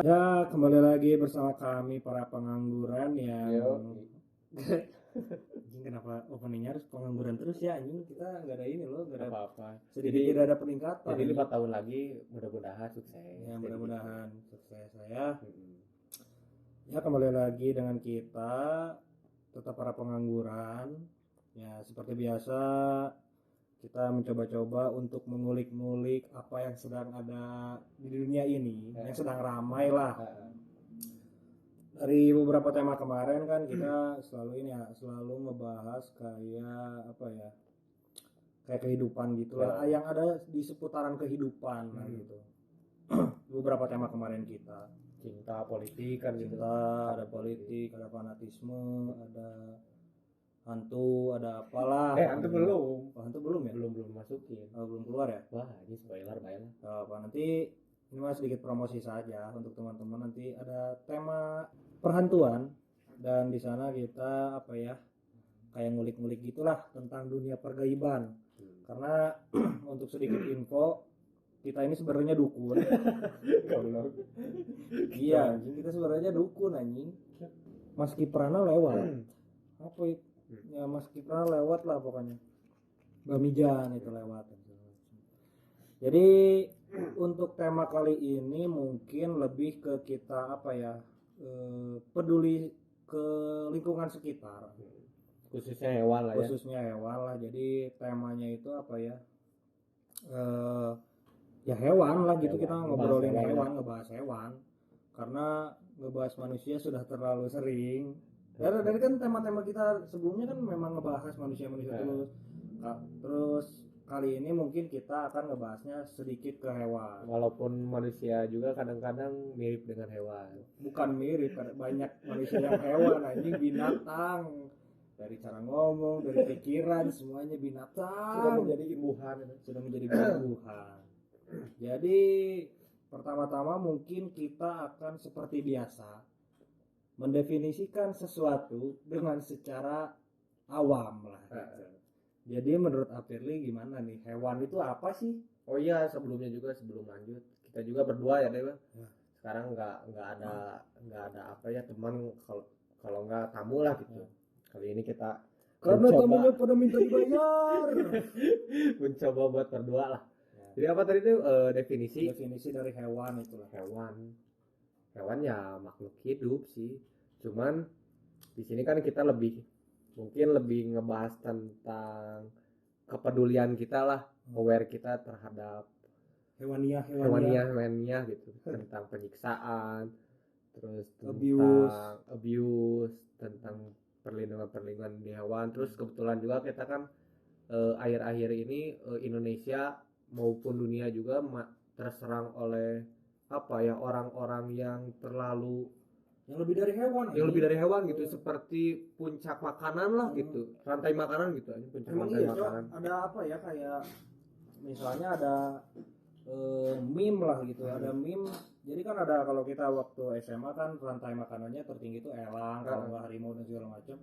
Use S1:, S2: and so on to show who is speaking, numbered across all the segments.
S1: Ya, kembali lagi bersama kami para pengangguran yang
S2: Yo,
S1: anjing, kenapa openingnya harus pengangguran terus ya anjing? Kita nggak ada ini loh, nggak ada
S2: apa-apa.
S1: sedikit tidak ada peningkatan
S2: Jadi
S1: anjing.
S2: 5 tahun lagi mudah-mudahan sukses.
S1: Ya,
S2: Jadi gitu.
S1: mudah-mudahan sukses saya.
S2: Mm-mm.
S1: Ya, kembali lagi dengan kita tetap para pengangguran. Ya, seperti biasa kita mencoba-coba untuk mengulik-ngulik apa yang sedang ada di dunia ini, yang sedang ramai lah.
S2: Ah,
S1: Dari beberapa tema kemarin kan kita selalu ini ya, selalu ngebahas kayak apa ya, kayak kehidupan gitulah,
S2: ya.
S1: yang ada di seputaran kehidupan lah gitu. Beberapa tema kemarin kita
S2: Cinta, politik kan gitu.
S1: cinta, ada politik, ada fanatisme, ada hantu, ada apalah
S2: Hantu
S1: pokoknya.
S2: belum.
S1: Oh, hantu belum ya?
S2: Belum masukin.
S1: Oh, belum keluar ya?
S2: Wah, ini spoiler baiklah.
S1: Apa nanti ini mah sedikit promosi saja untuk teman-teman. Nanti ada tema perhantuan dan di sana kita apa ya, kayak ngulik-ngulik gitulah tentang dunia pergaiban. Karena untuk sedikit info, kita ini sebenarnya dukun.
S2: Goblok.
S1: Iya, anjing, kita sebenarnya dukun anjing. Mas Kiprana lewat. Apa itu? Ya Mas Kiprana lewat lah pokoknya. Bamijan itu lewat. Jadi untuk tema kali ini mungkin lebih ke kita apa ya, peduli ke lingkungan sekitar,
S2: Khususnya hewan lah ya.
S1: khususnya hewan lah. Jadi temanya itu apa ya, eh, ya hewan lah gitu.
S2: Hewan,
S1: Kita
S2: ngebahas
S1: ngobrolin
S2: hewan.
S1: hewan, ngebahas hewan, karena ngebahas manusia sudah terlalu sering. Dari kan tema-tema kita sebelumnya kan memang ngebahas manusia-manusia terus. Terus kali ini mungkin kita akan ngebahasnya sedikit ke hewan.
S2: Walaupun manusia juga kadang-kadang mirip dengan hewan.
S1: Bukan mirip, banyak manusia yang hewan anjing, binatang. Dari cara ngomong, dari pikiran, semuanya binatang.
S2: Sudah menjadi imbuhan.
S1: Sudah menjadi buruhan. Jadi pertama-tama mungkin kita akan seperti biasa mendefinisikan sesuatu dengan secara awam lah gitu. Jadi menurut Apirli gimana nih, hewan itu apa sih?
S2: Oh iya, sebelumnya juga sebelum lanjut kita juga berdua ya Dewa. Sekarang nggak ada apa ya teman, kalau kalau nggak tamu lah gitu. Kali ini kita
S1: Karena
S2: mencoba
S1: tamunya pada minta dibayar.
S2: mencoba buat berdua lah. Jadi apa tadi itu definisi
S1: Definisi dari hewan itulah.
S2: hewan ya makhluk hidup sih. Cuman di sini kan kita mungkin lebih ngebahas tentang kepedulian kita lah, aware kita terhadap hewaniah gitu, tentang penyiksaan, terus tentang abuse, tentang perlindungan di hewan. Terus kebetulan juga kita kan akhir-akhir ini Indonesia maupun dunia juga terserang oleh apa ya, orang-orang yang terlalu
S1: yang lebih dari hewan
S2: gitu, seperti puncak makanan lah gitu, rantai makanan gitu aja, puncak
S1: emang
S2: rantai
S1: iya,
S2: makanan.
S1: ada apa ya, kayak misalnya ada meme lah gitu. Ada meme, jadi kan ada, kalau kita waktu SMA kan rantai makanannya tertinggi itu elang, kalau nggak harimau dan segala macam.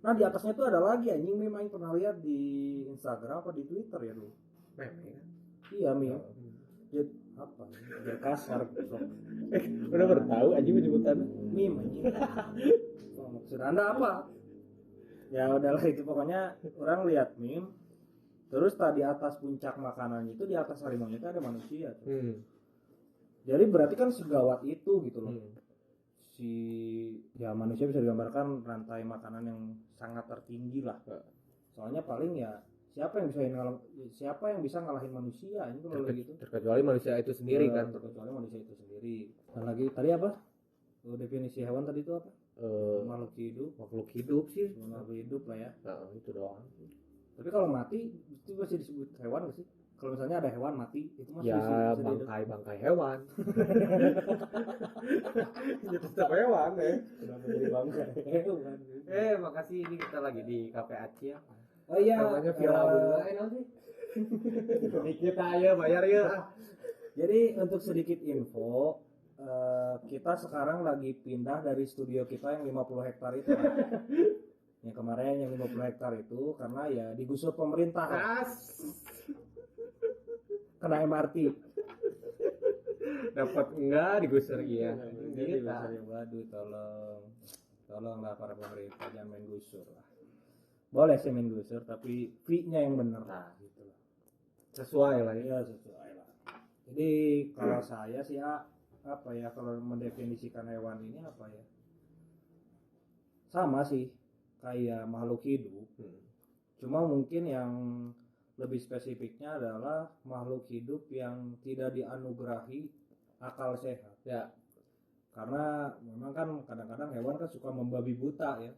S1: Nah di atasnya tuh ada lagi anjing, meme yang pernah lihat di Instagram apa di Twitter ya dulu.
S2: Meme.
S1: Iya meme. Jadi apa? Jadi kasar.
S2: Udah bertahu aja penyebutannya.
S1: Meme anjing. Maksud Anda apa? Ya udahlah, itu pokoknya orang lihat meme. Terus tadi atas puncak makanannya itu, di atas harimau itu ada manusia tuh. Jadi berarti kan segawat itu gitu loh. Si ya manusia bisa digambarkan rantai makanan yang sangat tertinggi lah. Soalnya paling ya siapa yang bisa ngalahin manusia ini kalau gitu.
S2: Terkecuali manusia itu sendiri kan.
S1: Terkecuali manusia itu sendiri. Dan lagi tadi apa? Definisi hewan tadi itu apa? Makhluk hidup
S2: sih.
S1: Makhluk hidup lah ya.
S2: Nah, itu doang.
S1: Tapi kalau mati itu masih disebut hewan gak sih? Kalau misalnya ada hewan mati itu masih
S2: ya bangkai hewan. Ya tetap hewan ya.
S1: Kenapa jadi bangkai hewan?
S2: Makasih, ini kita lagi di Cafe Aci ya.
S1: Oh iya,
S2: namanya Villa Bunga sih. Kita aja bayar ya.
S1: Jadi untuk sedikit info, kita sekarang lagi pindah dari studio kita yang 50 hektar itu. Yang kemarin yang 50 hektar itu karena ya digusur pemerintah. Kena MRT.
S2: dapat enggak digusur iya.
S1: Jadi ya, waduh tolonglah para pemerintah jangan main gusur lah. Boleh sih main gusur tapi fee-nya yang benar lah gitu loh.
S2: Sesuai lah ya.
S1: Iya sesuai lah. Jadi kalau saya sih ya apa ya kalau mendefinisikan hewan ini apa ya? Sama sih kayak makhluk hidup. Cuma mungkin yang lebih spesifiknya adalah makhluk hidup yang tidak dianugerahi akal sehat.
S2: Ya.
S1: Karena memang kan kadang-kadang hewan kan suka membabi buta ya.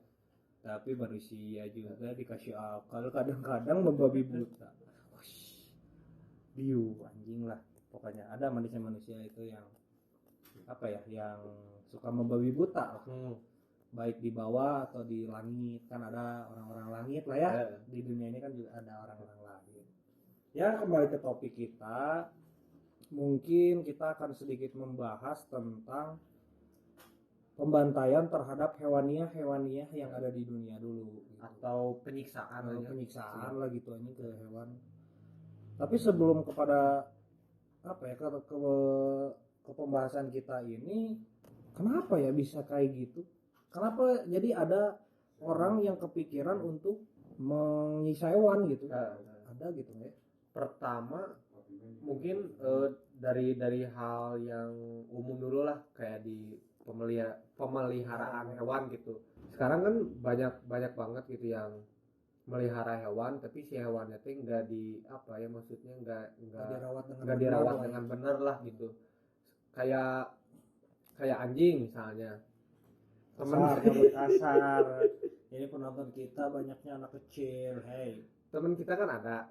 S1: Tapi manusia juga dikasih akal kadang-kadang membabi buta. Biu anjing lah. Pokoknya ada manusia-manusia itu yang apa ya, yang suka membabi buta lah. Baik di bawah atau di langit, kan ada orang-orang langit lah ya. Di dunia ini kan juga ada orang-orang langit. Ya kembali ke topik kita, mungkin kita akan sedikit membahas tentang pembantaian terhadap hewaniah yang ada di dunia dulu gitu.
S2: Atau penyiksaan
S1: lah gitu ini ke hewan. Tapi sebelum kepada apa ya ke pembahasan kita ini, kenapa ya bisa kayak gitu? Kenapa jadi ada orang yang kepikiran untuk menyiksa hewan gitu? Ada gitu ya.
S2: Pertama mungkin dari hal yang umum dulu lah, kayak di pemeliharaan hewan gitu. Sekarang kan banyak banget gitu yang melihara hewan tapi si hewannya tuh nggak di apa ya, maksudnya nggak dirawat dengan benar lah gitu. Kayak anjing misalnya.
S1: Kasar. Ini penonton kita banyaknya anak kecil. Hey,
S2: temen kita kan ada,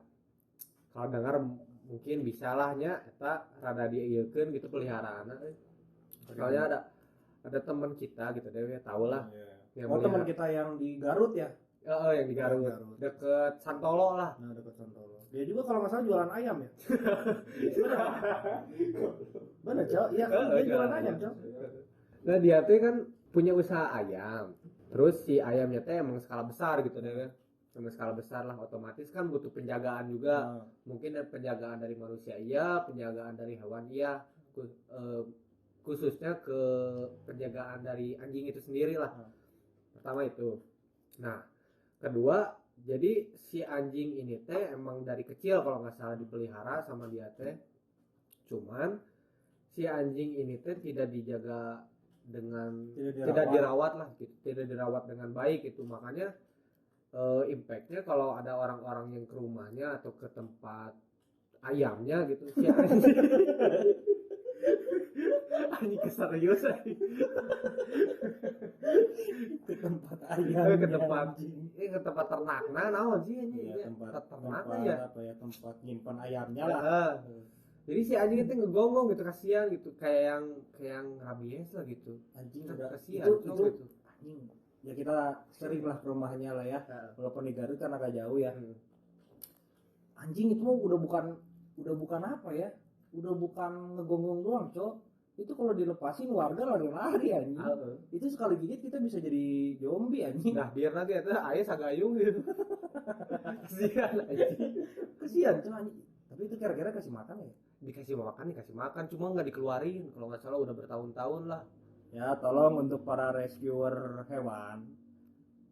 S2: kalau dengar mungkin bisa lahnya kita rada diieukeun gitu peliharaanna. Soalnya ada teman kita gitu deh, tahu lah.
S1: Oh teman kita yang di Garut ya?
S2: Yang di Garut. Deket Santolo lah.
S1: Nah deket Santolo. Dia juga kalau nggak salah jualan ayam ya. Bener Cok? Iya kan dia jualan ayam Cok.
S2: Nah dia tuh kan punya usaha ayam. Terus si ayamnya teh emang skala besar gitu deh kan. Emang skala besar lah, otomatis kan butuh penjagaan juga. Mungkin penjagaan dari manusia iya, penjagaan dari hewan iya. Khususnya ke penjagaan dari anjing itu sendiri lah. Pertama itu. Nah, kedua, jadi si anjing ini teh emang dari kecil kalau nggak salah dipelihara sama dia teh. Cuman si anjing ini teh tidak dijaga dengan tidak dirawat lah gitu, tidak dirawat dengan baik itu. Makanya impactnya kalau ada orang-orang yang ke rumahnya atau ke tempat ayamnya gitu si anjing ini keserius
S1: ke tempat ayam,
S2: ke tempat ternakna naon sih ini
S1: ya, tempat
S2: ya
S1: apa ya, tempat nyimpan ayamnya lah.
S2: Jadi si anjing itu ngegonggong gitu, kasihan gitu, kayak yang rabies lah gitu.
S1: Anjing udah
S2: kasihan
S1: itu
S2: gitu.
S1: Anjing ya, kita sering lah ke rumahnya lah ya, walaupun di Garut kan agak jauh ya. Anjing itu udah bukan apa ya, udah bukan ngegonggong doang Cok. Itu kalau dilepasin warga lari-lari anjing. Itu sekali gigit kita bisa jadi zombie anjing.
S2: Nah biar nanti itu ayah sagayung gitu. Kasihan anjing.
S1: Kasihan Cok anjing. Tapi itu kira-kira kasih makan ya?
S2: Dikasih makan, cuma nggak dikeluarin. Kalau nggak salah udah bertahun-tahun lah.
S1: Ya tolong untuk para rescuer hewan,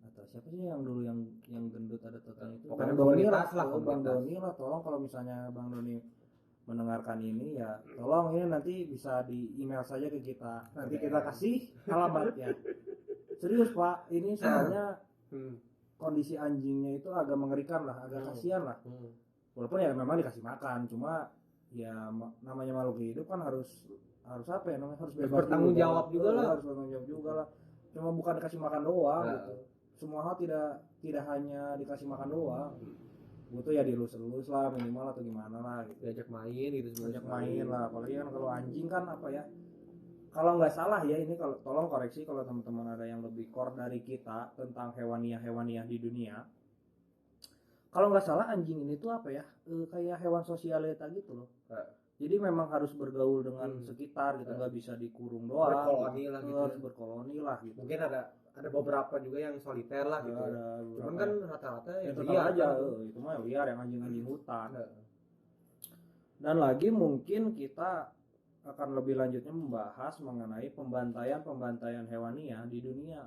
S1: atau siapa sih yang dulu yang gendut ada total itu,
S2: Bang
S1: Doni lah, Bang Doni lah, tolong kalau misalnya Bang Doni mendengarkan ini ya tolong ini nanti bisa di email saja ke kita, nanti kita kasih alamatnya. Serius Pak, ini soalnya kondisi anjingnya itu agak mengerikan lah, agak kasihan lah. Walaupun ya memang dikasih makan, cuma ya namanya makhluk hidup kan harus apa ya namanya, harus bebas
S2: bertanggung jawab juga lah.
S1: Harus bertanggung jawab juga lah. Cuma bukan dikasih makan doang gitu. Semua hal tidak hanya dikasih makan doang. Butuh ya dilus-lus lah minimal atau gimana lah gitu.
S2: Diajak main gitu,
S1: diajak main lah. Apalagi kan kalau anjing kan apa ya, kalau nggak salah ya ini, kalau tolong koreksi kalau teman-teman ada yang lebih core dari kita tentang hewaniah di dunia. Kalau nggak salah anjing ini tuh apa ya, kayak hewan sosialita gitu loh. Jadi memang harus bergaul dengan sekitar gitu, nggak bisa dikurung doang.
S2: Berkoloni lah gitu.
S1: Harus berkoloni lah gitu.
S2: Mungkin ada beberapa juga yang soliter lah gitu. Cuman kan rata-rata ya
S1: liar aja, itu mah liar yang anjing-anjing hutan. Dan lagi mungkin kita akan lebih lanjutnya membahas mengenai pembantaian hewanian di dunia.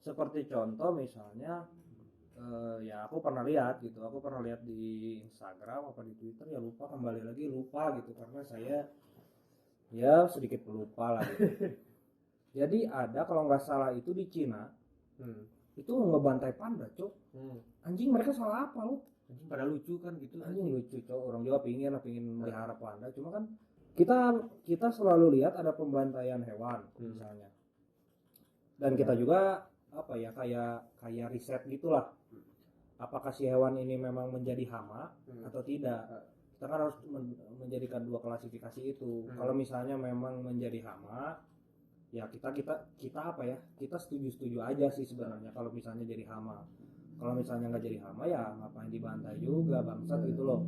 S1: Seperti contoh misalnya ya aku pernah lihat gitu, aku pernah lihat di Instagram apa di Twitter, ya lupa, kembali lagi lupa gitu karena saya ya sedikit pelupa lah gitu. Jadi ada kalau nggak salah itu di Cina itu ngebantai panda, cok. Anjing, mereka salah apa lu?
S2: Anjing pada lucu kan gitu.
S1: Anjing lucu, cok. Orang juga pingin melihara panda, cuma kan kita selalu lihat ada pembantaian hewan misalnya. Dan kita juga apa ya, kayak riset gitulah. Apakah si hewan ini memang menjadi hama atau tidak? Kita kan harus menjadikan dua klasifikasi itu. Kalau misalnya memang menjadi hama, ya kita apa ya, kita setuju aja sih sebenarnya kalau misalnya jadi hama. Kalau misalnya nggak jadi hama ya ngapain dibantai juga, bangsat gitu loh.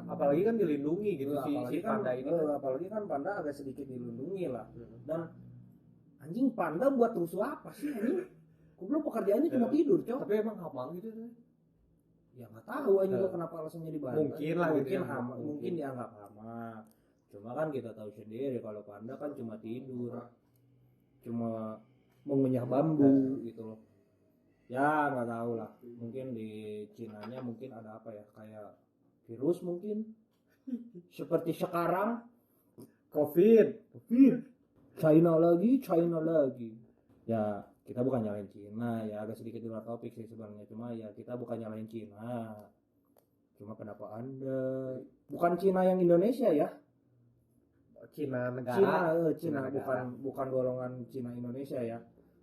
S2: Apalagi kan dilindungi gitu si
S1: kan,
S2: panda ini.
S1: Apalagi kan panda agak sedikit dilindungi lah. Dan anjing, panda buat rusuh apa sih anjing? Goblok, pekerjaannya cuma tidur, cok.
S2: Tapi emang hama gitu tuh.
S1: Ya nggak tahu aja kenapa alasannya dibantai.
S2: Mungkin lah gitu ya.
S1: Hama, mungkin dianggap hama. Cuma kan kita tahu sendiri kalau panda kan cuma tidur, cuma mengunyah bambu gitu loh. Ya nggak tahu lah, mungkin di Cinanya mungkin ada apa ya, kayak virus mungkin seperti sekarang COVID China lagi. Ya kita bukan nyalain Cina ya, agak sedikit di luar topik sih sebenarnya, cuma ya kita bukan nyalain Cina. Cuma kenapa Anda bukan Cina yang Indonesia ya?
S2: Cina negara.
S1: Cina bukan golongan Cina Indonesia ya.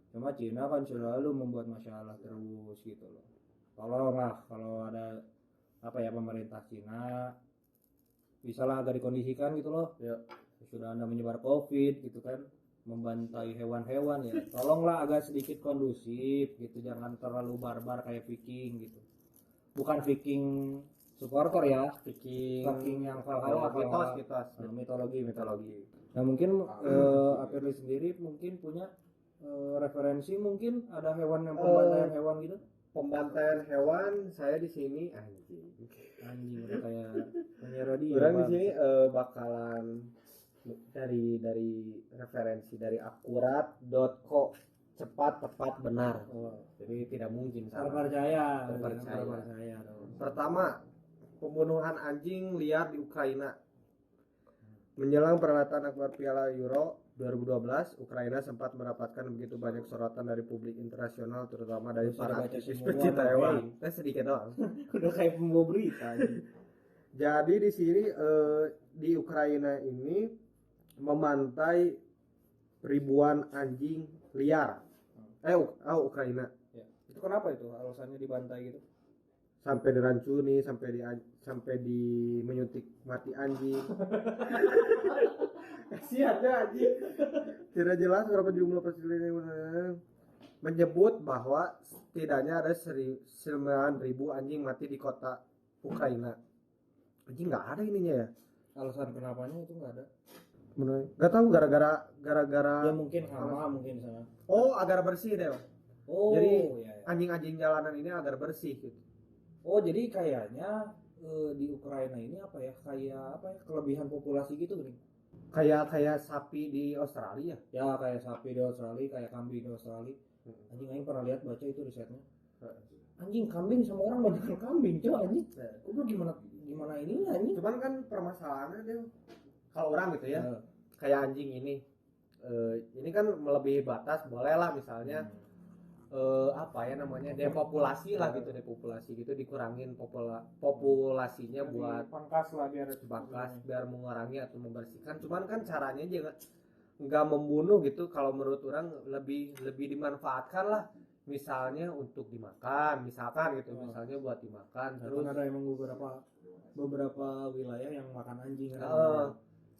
S1: Cuma Cina kan selalu membuat masalah terus gitu loh. Tolonglah kalau ada apa ya, pemerintah Cina bisalah agak dikondisikan gitu loh. Ya, sudah Anda menyebar COVID gitu kan, membantai hewan-hewan ya. Tolonglah agak sedikit kondusif gitu, jangan terlalu barbar kayak Viking gitu. Bukan Viking supporter ya, Viking yang mitologi. Nah mungkin Apirli sendiri mungkin punya referensi, mungkin ada hewan yang pembantaian hewan gitu.
S2: Pembantaian hewan saya di sini anjing
S1: udah kayak penyiar radio.
S2: Orang di sini bakalan dari referensi dari akurat.co, cepat, tepat, benar. Jadi tidak mungkin salah.
S1: Terpercaya.
S2: Pertama, pembunuhan anjing liar di Ukraina. Menjelang perhelatan Akbar Piala Euro 2012, Ukraina sempat mendapatkan begitu banyak sorotan dari publik internasional, terutama dari para aktivis pecinta hewan. Sedikit doang.
S1: Udah kayak pembawa berita.
S2: Jadi di sini di Ukraina ini memantai ribuan anjing liar. Ukraina.
S1: Ya. Itu kenapa itu alasannya dibantai gitu?
S2: Sampai diracuni, sampai di menyuntik mati anjing. Kasihannya anjing. Tidak jelas berapa jumlah pasien menyebut bahwa setidaknya ada 9.000 anjing mati di kota Ukraina. Anjing nggak ada ininya ya.
S1: Alasan kenapanya itu nggak ada.
S2: Nggak tahu, gara-gara
S1: ya mungkin hama mungkin sana.
S2: Agar bersih deh. Jadi anjing-anjing jalanan ini agar bersih gitu.
S1: Jadi kayaknya di Ukraina ini apa ya, kelebihan populasi gitu nih.
S2: Kayak sapi di Australia.
S1: Ya kayak sapi di Australia, kayak kambing di Australia. Anjing pernah lihat, baca itu risetnya. Anjing, kambing sama orang banyak kambing, coba anjing. Lu gimana ini anjing?
S2: Cuman kan permasalahannya dia kalau orang gitu ya. Kayak anjing ini kan melebihi batas, boleh lah misalnya depopulasi lah gitu, dikurangin populasinya buat
S1: pangkas lah,
S2: biar mengurangi atau membersihkan. Cuman kan caranya juga nggak membunuh gitu. Kalau menurut orang lebih dimanfaatkan lah, misalnya untuk dimakan, misalkan gitu, misalnya buat dimakan. Terus
S1: ada emang beberapa wilayah yang makan anjing.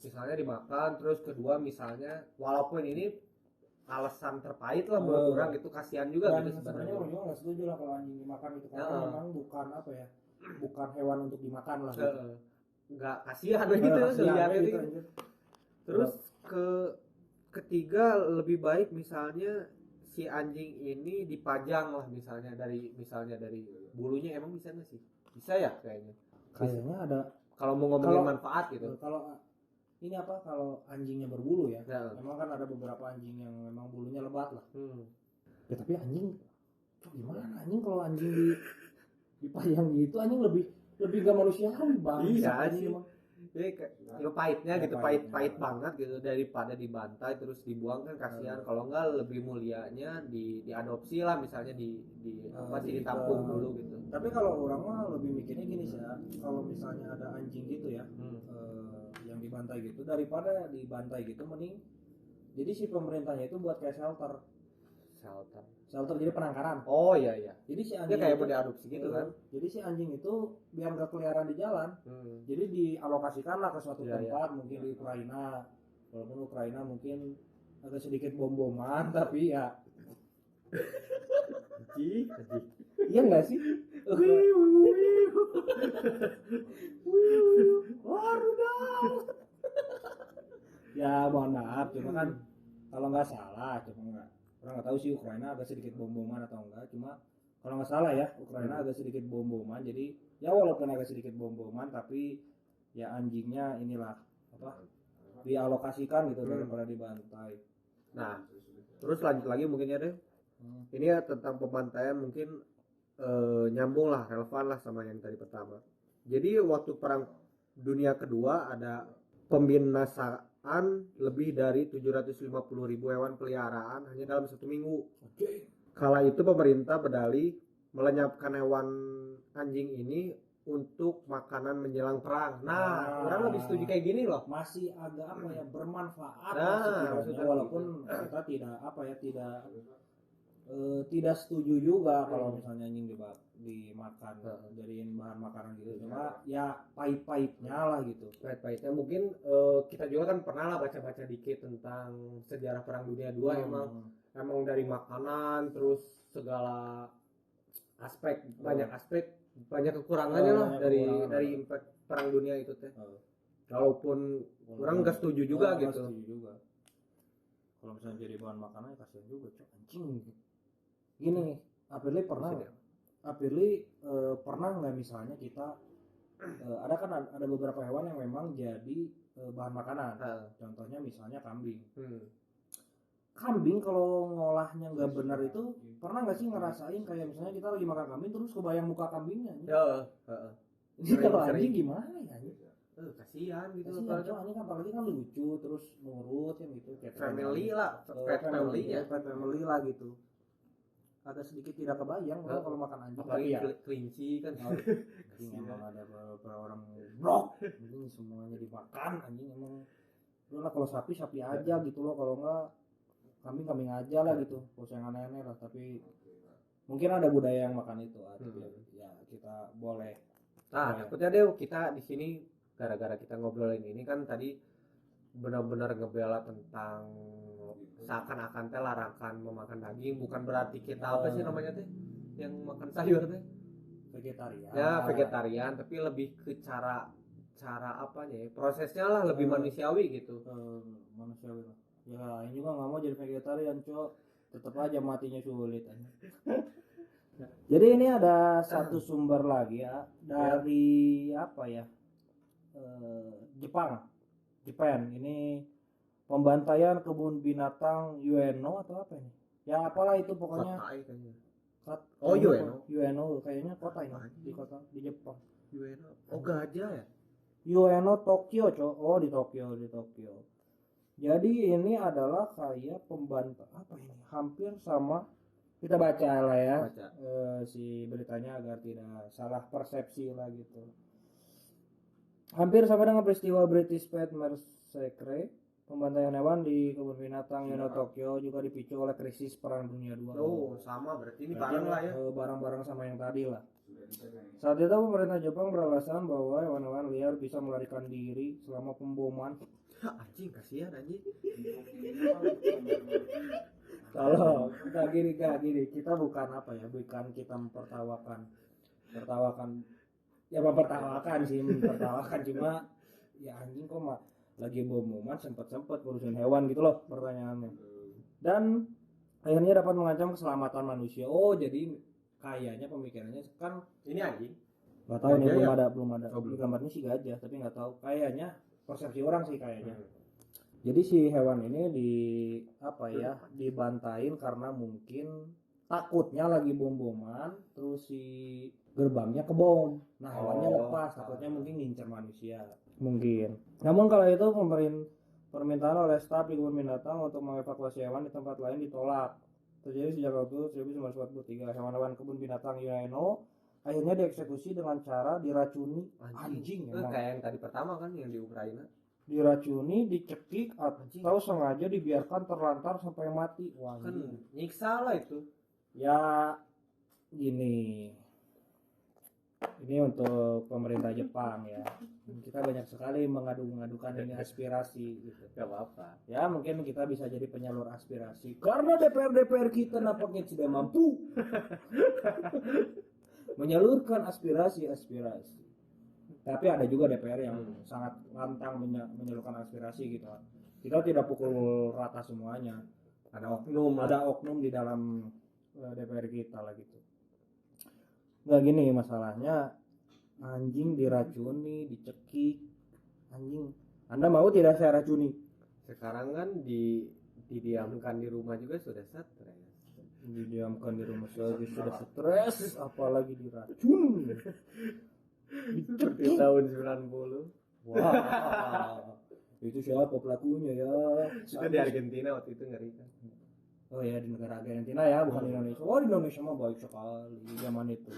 S2: Misalnya dimakan, terus kedua misalnya walaupun ini alasan terpahit lah menurut orang gitu, kasihan juga gitu
S1: sebenarnya. Orang juga nggak setuju lah kalau anjing dimakan itu, karena memang bukan hewan untuk dimakan lah gitu.
S2: Nggak kasihan gitu gitu. Terus ketiga, lebih baik misalnya si anjing ini dipajang lah, misalnya dari bulunya. Emang bisa nggak sih? Bisa ya kayaknya
S1: ada.
S2: Kalau mau ngomongin manfaat gitu.
S1: ini apa kalau anjingnya berbulu ya.
S2: Ya.
S1: Memang kan ada beberapa anjing yang memang bulunya lebat lah. Ya tapi anjing gimana anjing kalau anjing dipajang gitu anjing lebih gak manusiawi bang.
S2: Iya sih. Jadi ya pahitnya
S1: Ya,
S2: gitu, pahit banget gitu, daripada dibantai terus dibuang kan kasihan. Kalau enggak lebih mulianya diadopsi lah, misalnya ditampung dulu gitu.
S1: Tapi kalau orang mah lebih mikirnya gini sih ya, kalau misalnya ada anjing gitu ya yang dibantai gitu, daripada dibantai gitu mending jadi si pemerintahnya itu buat kayak shelter jadi penangkaran.
S2: Oh iya.
S1: Jadi si
S2: Dia
S1: anjing
S2: kayak
S1: itu,
S2: mau diadopsi gitu kan.
S1: Jadi si anjing itu biar nggak keliaran di jalan. Jadi dialokasikan lah ke suatu tempat, mungkin di Ukraina. Walaupun Ukraina mungkin agak sedikit bom-boman tapi ya iya nggak sih? Ya mohon maaf, cuma kan kalau nggak salah, orang nggak tahu sih Ukraina agak sedikit bom-boman atau enggak, cuma kalau nggak salah ya Ukraina agak sedikit bom-boman, jadi ya walaupun agak sedikit bom-boman tapi ya anjingnya inilah apa dialokasikan gitu daripada dibantai.
S2: Nah terus lanjut lagi mungkin ya deh, ini ya tentang pembantaian mungkin nyambung lah, relevan lah sama yang tadi pertama. Jadi waktu perang dunia kedua ada pembinasaan lebih dari 750.000 hewan peliharaan hanya dalam 1 minggu. Kala itu pemerintah berdalih melenyapkan hewan anjing ini untuk makanan menjelang perang. Nah, orang lebih setuju kayak gini loh.
S1: Masih agak apa ya, bermanfaat
S2: maksudnya
S1: walaupun kita tidak setuju juga kalau misalnya anjing dimakan jadiin bahan makanan gitu. Cuma ya pahit-pahitnya lah gitu.
S2: Pahit-pahitnya mungkin kita juga kan pernah lah baca-baca dikit tentang sejarah Perang Dunia II. Emang dari makanan terus segala aspek, banyak kekurangannya lah dari impact Perang Dunia itu teh. Walaupun orang nggak setuju juga gitu.
S1: Kalau misalnya jadi bahan makanan kasihan juga anjing. Gini, Apirli pernah nggak misalnya kita ada beberapa hewan yang memang jadi bahan makanan. Contohnya misalnya kambing. Kambing kalau ngolahnya nggak benar itu pernah nggak sih ngerasain kayak misalnya kita lagi makan kambing terus kebayang muka kambingnya? Ini kalau anjing gimana ya?
S2: Kasihan gitu.
S1: Kasihan ini kan apalagi kan lucu terus nurut kan gitu. Kayak
S2: family lah, pet
S1: family lah gitu. Agak sedikit tidak kebayang kalau makan anjing.
S2: Apalagi ya kelinci kan.
S1: Anjing emang ada beberapa orang blok. Anjing semuanya dimakan anjing emang. Lu lah kalau sapi aja gitu loh, kalau enggak kambing aja lah gitu. Kalau yang aneh-aneh lah, tapi mungkin ada budaya yang makan itu. Ya kita boleh.
S2: Nah, takutnya deh kita di sini gara-gara kita ngobrolin ini kan tadi benar-benar ngebela tentang seakan-akan teh larangan memakan daging, bukan berarti kita apa sih namanya teh yang makan sayur teh
S1: vegetarian.
S2: Ya vegetarian, tapi lebih ke cara apanya ya, prosesnya lah lebih manusiawi gitu.
S1: Manusiawi lah. Ya ini juga nggak mau jadi vegetarian cok, tetap aja matinya sulit. Jadi ini ada satu sumber lagi ya dari apa ya, Jepang ini pembantaian kebun binatang Ueno atau apa ini? Ya apalah itu pokoknya. Ueno kayaknya kota ini di Jepang.
S2: Ueno. Oh gajah ya?
S1: Ueno Tokyo cok. Oh di Tokyo. Jadi ini adalah kayak pembantaian apa ini? Hampir sama, kita baca lah ya. Si beritanya agar tidak salah persepsi lah gitu. Hampir sama dengan peristiwa British Pet Massacre. Pembantaian hewan di kebun binatang Ueno Tokyo juga dipicu oleh krisis Perang Dunia II.
S2: Oh, sama berarti ini bareng lah ya.
S1: Barang-barang sama yang tadi lah. Saat itu pemerintah Jepang beralasan bahwa hewan-hewan liar bisa melarikan diri selama pemboman.
S2: Anjing kasihan anjing.
S1: Kalau gini, kita bukan apa ya, bukan kita mempertawakan cuma ya anjing kok mah lagi bomoman sempat ngurusin hewan gitu loh pertanyaannya, dan akhirnya dapat mengancam keselamatan manusia. Oh jadi kayaknya pemikirannya kan
S2: ini anjing
S1: nggak tahu nih, belum ada di gambarnya sih gajah tapi nggak tahu, kayaknya persepsi orang sih kayaknya. Jadi si hewan ini dibantain karena mungkin takutnya lagi bom-boman terus si gerbangnya kebom. Nah, hewannya lepas, takutnya mungkin ngincer manusia. Mungkin. Namun kalau itu permintaan oleh staf di kebun binatang untuk mengevakuasi hewan di tempat lain ditolak. Terjadi sejak waktu 1943. Hewan-hewan kebun binatang Ueno akhirnya dieksekusi dengan cara diracuni anjing
S2: kayak yang tadi pertama kan yang di Ukraina.
S1: Diracuni, dicekik atau sengaja dibiarkan terlantar sampai mati. Wah,
S2: kan nyiksa lah itu.
S1: Ya gini. Ini untuk pemerintah Jepang ya. Kita banyak sekali mengadu-ngadukan ini aspirasi gitu.
S2: Gak apa-apa.
S1: Ya mungkin kita bisa jadi penyalur aspirasi. Karena DPR kita nampaknya tidak mampu menyalurkan aspirasi. Tapi ada juga DPR yang sangat lantang menyalurkan aspirasi gitu. Kita tidak pukul rata semuanya. Ada oknum di dalam DPR kita lah gitu. Nggak gini masalahnya, anjing diracuni, dicekik. Anjing, Anda mau tidak saya racuni?
S2: Sekarang kan didiamkan di rumah juga sudah stres.
S1: Didiamkan di rumah saja sudah stres, apalagi diracun.
S2: Seperti tahun 90.
S1: Wah, itu siapa pelakunya ya?
S2: Itu di Argentina waktu itu ngeri kan.
S1: Oh ya, di negara Argentina ya, bukan di Indonesia. Oh, di Indonesia mah baik sekali zaman itu.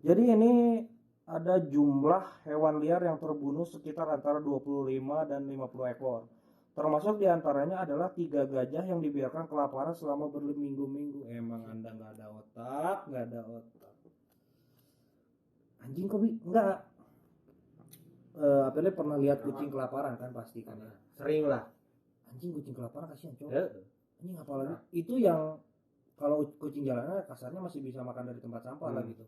S1: Jadi ini ada jumlah hewan liar yang terbunuh sekitar antara 25 dan 50 ekor. Termasuk diantaranya adalah 3 gajah yang dibiarkan kelaparan selama berminggu-minggu. Emang Anda nggak ada otak, nggak ada otak. Anjing kok enggak? Apalagi pernah lihat kucing kelaparan kan pasti kan ya.
S2: Sering lah.
S1: Anjing kucing kelaparan kasihan cowok. Anjing apalagi itu yang kalau kucing jalanan kasarnya masih bisa makan dari tempat sampah lah gitu.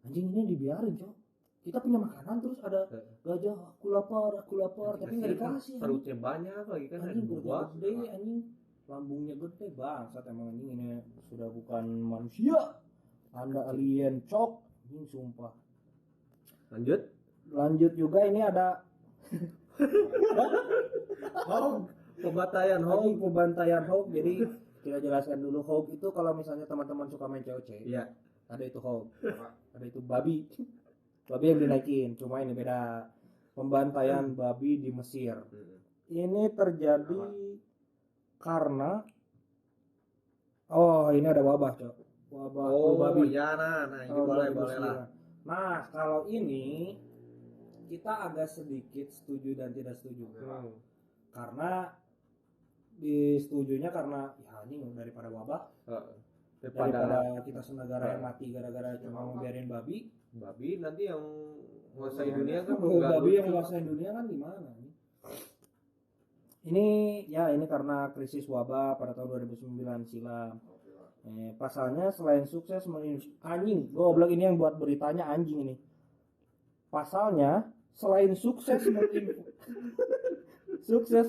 S1: Anjing ini dibiarin cowok. Kita punya makanan terus ada gajah aku lapar tapi nggak dikasih.
S2: Perutnya banyak lagi kan.
S1: Anjing perutnya gede, anjing lambungnya gede bangsat emang anjing ini sudah bukan manusia. Anda alien cok. Anjing sumpah. Lanjut juga ini ada pembantaian hog. Jadi kita jelaskan dulu hog itu kalau misalnya teman-teman suka main COC.
S2: Iya.
S1: Ada itu hog. Ada itu babi. Babi yang dinaikin. Cuma ini beda. Pembantaian babi di Mesir. Ini terjadi karena ini ada wabah, Cok. Wabah babi.
S2: Ya, ini boleh lah.
S1: Nah, kalau ini kita agak sedikit setuju dan tidak setuju. Karena disetujunya karena ya ini daripada wabah. Daripada kita senegara yang mati gara-gara cuma membiarin babi
S2: nanti yang menguasai dunia kan
S1: babi yang menguasai dunia kan gimana nih? Ini karena krisis wabah pada tahun 2009 silam. Pasalnya selain sukses anjing goblok ini yang buat beritanya anjing ini. Pasalnya selain sukses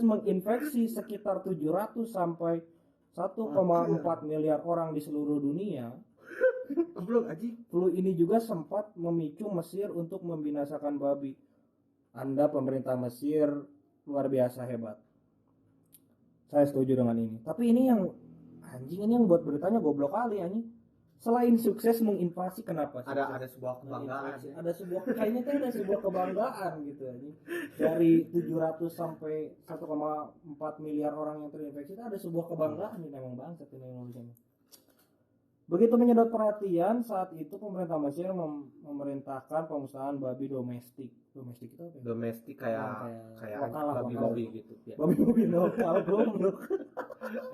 S1: menginfeksi sekitar 700 sampai 1,4 miliar orang di seluruh dunia. Flu ini juga sempat memicu Mesir untuk membinasakan babi. Anda pemerintah Mesir luar biasa hebat. Saya setuju dengan ini. Tapi ini yang anjing ini yang buat beritanya goblok kali anjing. Selain sukses menginvasi kenapa?
S2: Ada sebuah kebanggaan.
S1: Kayaknya ada sebuah kebanggaan gitu anjing. Dari 700 sampai 1,4 miliar orang yang terinfeksi itu ada sebuah kebanggaan ini memang bangsat ini Indonesia. Begitu menyedot perhatian, saat itu pemerintah Mesir memerintahkan pemusnahan babi domestik. Domestik itu apa?
S2: Domestik kayak babi gitu. Ya.
S1: Babi lokal goblok.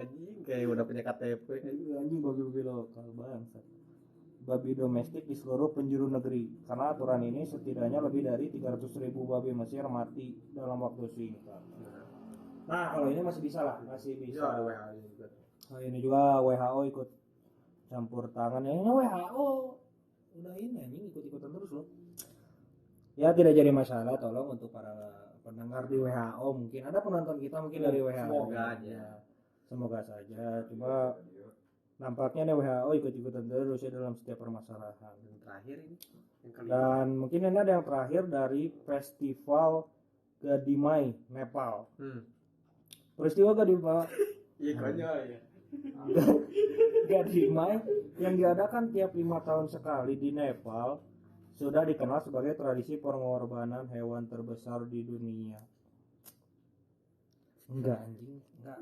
S2: Anjing kayak udah punya KTP.
S1: Anjing babi lokal bangsat. Babi domestik di seluruh penjuru negeri. Karena aturan ini setidaknya lebih dari 300.000 babi Mesir mati dalam waktu singkat. Nah, kalau ini masih bisa lah, masih bisa.
S2: Ya, WHO juga.
S1: Nah, ini juga WHO ikut campur tangan. Ini WHO udah ini anjing ikut-ikutan terus loh. Ya tidak jadi masalah, tolong untuk para pendengar di WHO mungkin ada penonton kita mungkin dari WHO.
S2: Semoga aja.
S1: Semoga saja. Cuma nampaknya nih WHO ikut-ikutan terus ya dalam setiap permasalahan.
S2: Yang terakhir ini.
S1: Dan mungkin ini ada yang terakhir dari Festival Gadimai, Nepal. Peristiwa Gadimai
S2: Iya konyol ya.
S1: Gadimai yang diadakan tiap 5 tahun sekali di Nepal sudah dikenal sebagai tradisi pengorbanan hewan terbesar di dunia. Enggak anjing, enggak.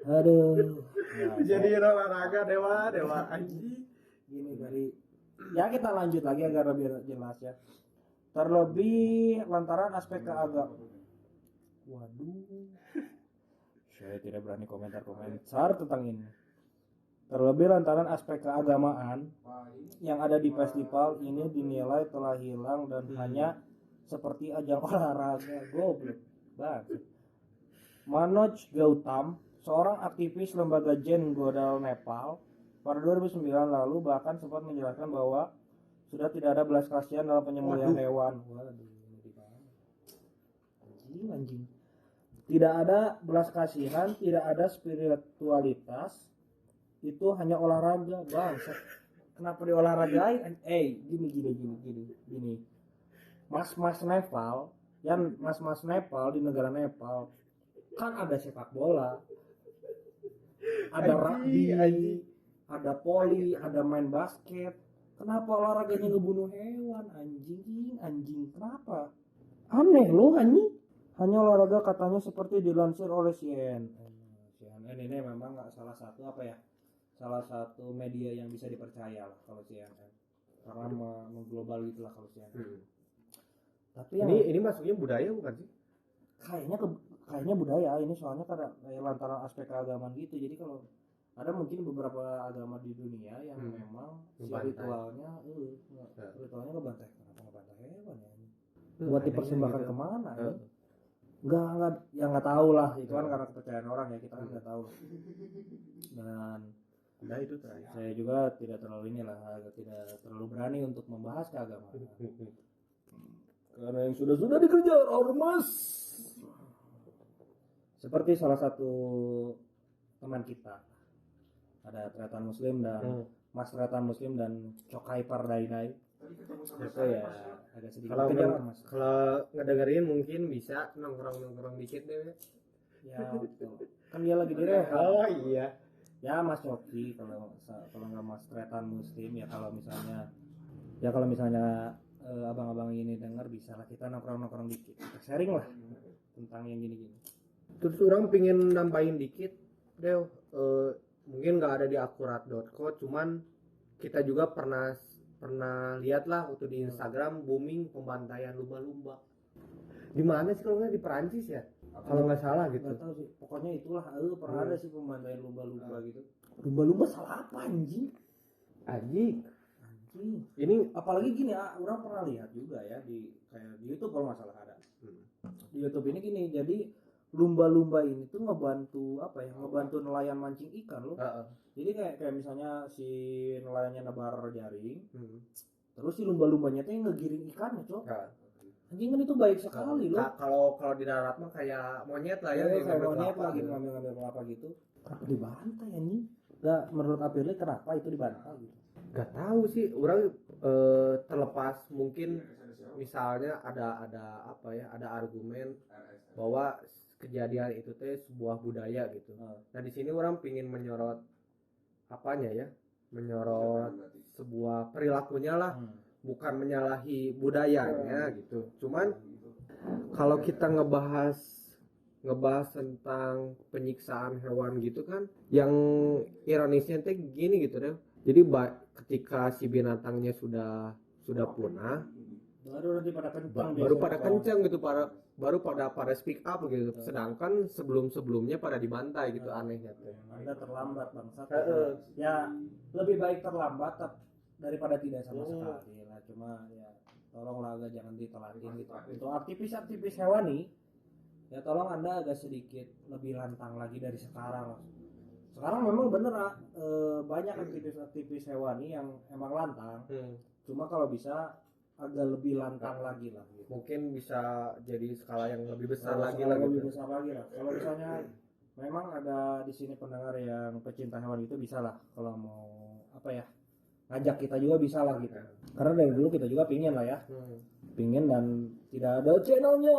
S1: Aduh.
S2: Jadi olahraga dewa anjing.
S1: Gini dari ya kita lanjut lagi agar lebih jelas ya. Terlebih lantaran aspek keagamaan. Waduh. Saya tidak berani komentar tentang ini. Terlebih lantaran aspek keagamaan yang ada di festival ini dinilai telah hilang dan hanya seperti ajang olahraga. Goblok banget. Manoj Gautam, seorang aktivis lembaga Jen Godal Nepal, pada 2009 lalu bahkan sempat menjelaskan bahwa sudah tidak ada belas kasihan dalam penyembelihan hewan. Waduh, anjing. Tidak ada belas kasihan, tidak ada spiritualitas, itu hanya olahraga. Bangsat. Kenapa diolahragain? Gini. Mas Nepal, yang mas Nepal di negara Nepal kan ada sepak bola, ada rugby, ada poli, ada main basket. Kenapa olahraganya ngebunuh hewan? Anjing. Kenapa? Aneh loh anjing. Hanya olahraga katanya seperti dilansir oleh CNN. CNN ini memang salah satu media yang bisa dipercaya lah kalau CNN. Karena mengglobal gitulah kalau CNN. Tapi
S2: ini masuknya budaya bukan sih?
S1: Kayaknya budaya ini soalnya kayak lantaran aspek keagamaan gitu. Jadi kalau ada mungkin beberapa agama di dunia yang memang ritualnya ngebantai. Kenapa ngebantai hewan ya? Buat dipersembahkan kemana ya? Nggak tahu lah, itu kan karena kepercayaan orang ya, kita kan nggak tahu. Dan itu saya juga tidak terlalu berani untuk membahas keagamaan karena yang sudah dikejar ormas. Seperti salah satu teman kita, ada Tretan Muslim dan Mas Tretan Muslim dan Cokai Pardainai. Itu ya agak sedikit kejauhan Mas.
S2: Kalau ngedengerin mungkin bisa nongkrong dikit deh.
S1: Ya betul. Kan dia lagi direhab.
S2: Oh iya.
S1: Ya Mas Coki kalau nggak Mas Tretan Muslim ya kalau misalnya abang-abang ini dengar bisa lah kita nongkrong dikit. Kita sharing lah tentang yang gini-gini.
S2: Terus orang pingin nambahin dikit deh, mungkin nggak ada di akurat.co, cuman kita juga pernah lihat lah waktu di Instagram booming pembantaian lumba-lumba. Di mana sih kalau nggak di Perancis ya? Kalau nggak salah gitu.
S1: Nggak tahu sih. Pokoknya itulah pernah ada sih pembantaian lumba-lumba gitu. Lumba-lumba salah apa anjing? Ini apalagi gini orang pernah lihat juga ya di YouTube kalau masalah ada. Di YouTube ini gini, jadi lumba-lumba ini tuh ngebantu nelayan mancing ikan loh. Jadi kayak misalnya si nelayannya nebar jaring, terus si lumba-lumbanya tuh yang ngegiring ikannya, Cok. Anjing kan itu baik sekali loh.
S2: Kalau di darat mah kayak monyet lah ya,
S1: kayak monyet lah gitu, ngambil kelapa gitu. Kenapa dibantai anjing? Enggak, menurut Apirli kenapa itu dibantai gitu?
S2: Gak tahu sih, orang terlepas mungkin misalnya ada argumen bahwa kejadian itu teh sebuah budaya gitu. Nah di sini orang pingin menyorot sebuah perilakunya lah, bukan menyalahi budayanya gitu. Cuman kalau kita ngebahas tentang penyiksaan hewan gitu kan, yang ironisnya teh gini gitu deh. Jadi ketika si binatangnya sudah punah, baru pada kencang gitu, baru pada speak up gitu. Sedangkan sebelumnya pada dibantai gitu, anehnya tuh.
S1: Anda terlambat bangsat. Ya lebih baik terlambat daripada tidak sama sekali lah. Cuma ya tolonglah agak jangan ditelatin gitu. Untuk aktivis hewani ya tolong Anda agak sedikit lebih lantang lagi dari sekarang. Sekarang memang bener banyak aktivis hewani yang emang lantang. Cuma kalau bisa agak lebih lantang lagi lah gitu.
S2: Mungkin bisa jadi skala yang lebih besar lagi
S1: lah. Kalau misalnya memang ada di sini pendengar yang pecinta hewan itu bisa lah kalau mau ngajak kita juga bisa lah gitu. Karena dari dulu kita juga pingin lah ya, pingin, dan tidak ada channelnya,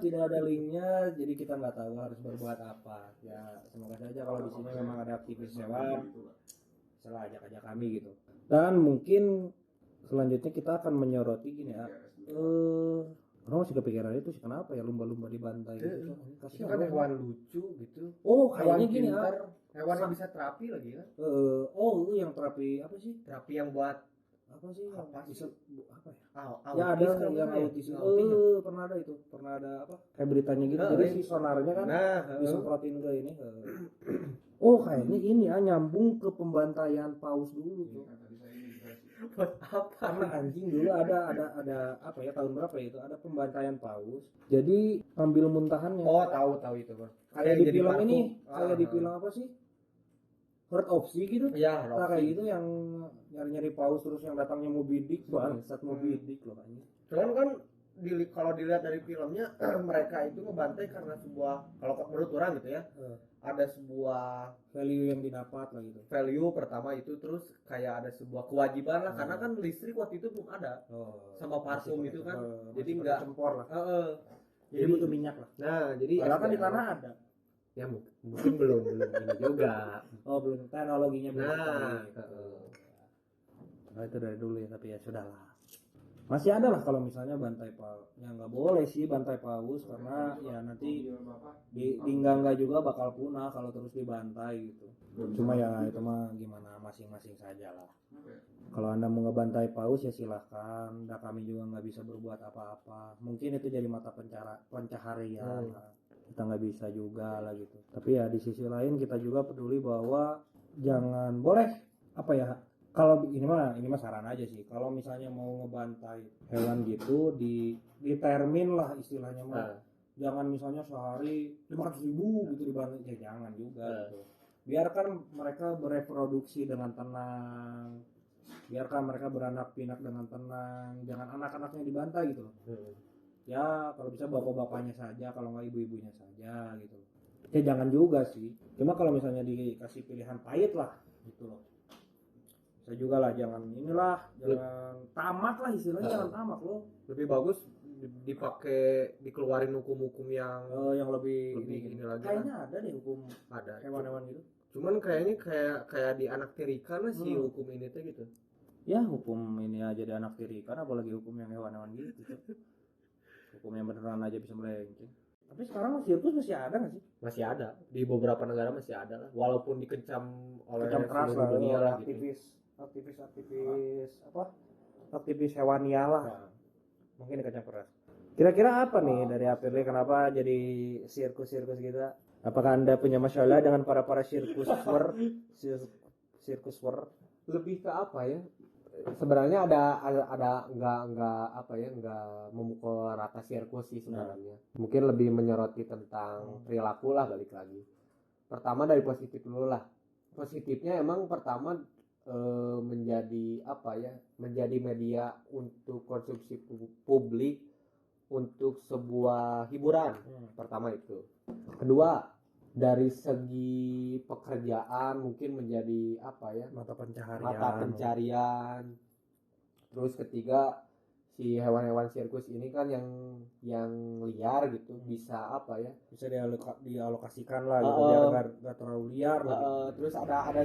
S1: tidak ada linknya, jadi kita nggak tahu harus berbuat apa. Ya semoga saja kalau di sini memang ada aktivis hewan, salah ajak kami gitu. Dan mungkin selanjutnya kita akan menyoroti gini ya, orang masih kepikiran itu sih, kenapa ya lumba-lumba dibantai gitu.
S2: Itu kan hewan lucu gitu.
S1: Oh kayaknya gini ya,
S2: hewan yang bisa terapi lagi kan.
S1: Oh itu yang terapi apa sih?
S2: Terapi yang buat
S1: apa sih yang bisa apa ya?
S2: Ya
S1: ada yang autis itu. Pernah ada apa? Kayak beritanya gitu. Jadi si sonarnya kan disemprotin ke ini. Oh kayaknya ini ya nyambung ke pembantaian paus dulu tuh.
S2: Apa?
S1: Karena anjing dulu ada apa ya, tahun berapa ya itu, ada pembantaian paus. Jadi ambil muntahannya.
S2: Oh tahu itu Bang.
S1: Kayak di film ini, kayak di film apa sih? Herd of Sea gitu.
S2: Iya,
S1: nah, kayak gitu yang nyari paus terus yang datangnya Moby Dick, bangsat Moby Dick loh kayaknya.
S2: Cuman kan kalau dilihat dari filmnya mereka itu ngebantai karena sebuah, kalau menurut orang gitu ya, ada sebuah
S1: value yang didapat lah gitu.
S2: Value pertama itu, terus kayak ada sebuah kewajiban lah, karena kan listrik waktu itu belum ada, sama parfum itu kan, jadi nggak
S1: cempor lah. Jadi butuh minyak lah.
S2: Nah jadi
S1: kan di tanah ada.
S2: Ya mungkin belum ini juga.
S1: Belum teknologinya belum.
S2: Nah
S1: itu dari dulu ya, tapi ya sudahlah. Masih ada lah kalau misalnya bantai paus. Ya nggak boleh sih bantai paus, karena ya nanti di enggak juga bakal punah kalau terus dibantai gitu. Cuma ya itu mah gimana masing-masing saja lah. Kalau Anda mau ngebantai paus ya silahkan. Kami juga nggak bisa berbuat apa-apa. Mungkin itu jadi mata pencaharian. Kita nggak bisa juga lah gitu. Tapi ya di sisi lain kita juga peduli bahwa jangan boleh apa ya, kalau ini mah saran aja sih, kalau misalnya mau ngebantai hewan gitu di termin lah istilahnya mah. Jangan misalnya sehari 500.000 gitu dibantai, ya jangan juga gitu. Biarkan mereka bereproduksi dengan tenang, biarkan mereka beranak pinak dengan tenang, jangan anak-anaknya dibantai gitu. Ya kalau bisa bapak-bapaknya saja, kalau nggak ibu-ibunya saja gitu. Ya jangan juga sih, cuma kalau misalnya dikasih pilihan pahit lah gitu loh. Saya juga lah, jangan tamak lah istilahnya, jangan tamak loh.
S2: Lebih bagus dipakai, dikeluarin hukum-hukum yang
S1: lebih
S2: ini lagi.
S1: Kayaknya ada deh hukum
S2: ada
S1: hewan-hewan gitu.
S2: Cuman kayaknya kayak di anak tirikan lah sih hukum ini tuh gitu.
S1: Ya hukum ini aja di anak tirikan, apalagi hukum yang hewan-hewan gitu. Hukum yang beneran aja bisa melenceng. Tapi sekarang sirkus masih ada nggak sih?
S2: Masih ada, di beberapa negara masih ada lah, walaupun dikecam oleh
S1: keras lah dunia lah, aktivis hewaniah lah. Mungkin dikecam keras. Kira-kira apa nih dari APB, kenapa jadi sirkus-sirkus gitu? Apakah Anda punya masalah dengan para sirkuswer?
S2: Lebih ke apa ya? Sebenarnya ada nggak memukul rata sirkus sih sebenarnya. Mungkin lebih menyoroti tentang perilaku lah, balik lagi. Pertama dari positif dulu lah. Positifnya emang pertama menjadi menjadi media untuk konsumsi publik, untuk sebuah hiburan. Pertama itu. Kedua, dari segi pekerjaan mungkin menjadi
S1: mata pencarian.
S2: Terus ketiga, si hewan-hewan sirkus ini kan yang liar gitu, bisa
S1: bisa dialokasikan lah gitu, biar nggak terlalu liar lah.
S2: Terus ada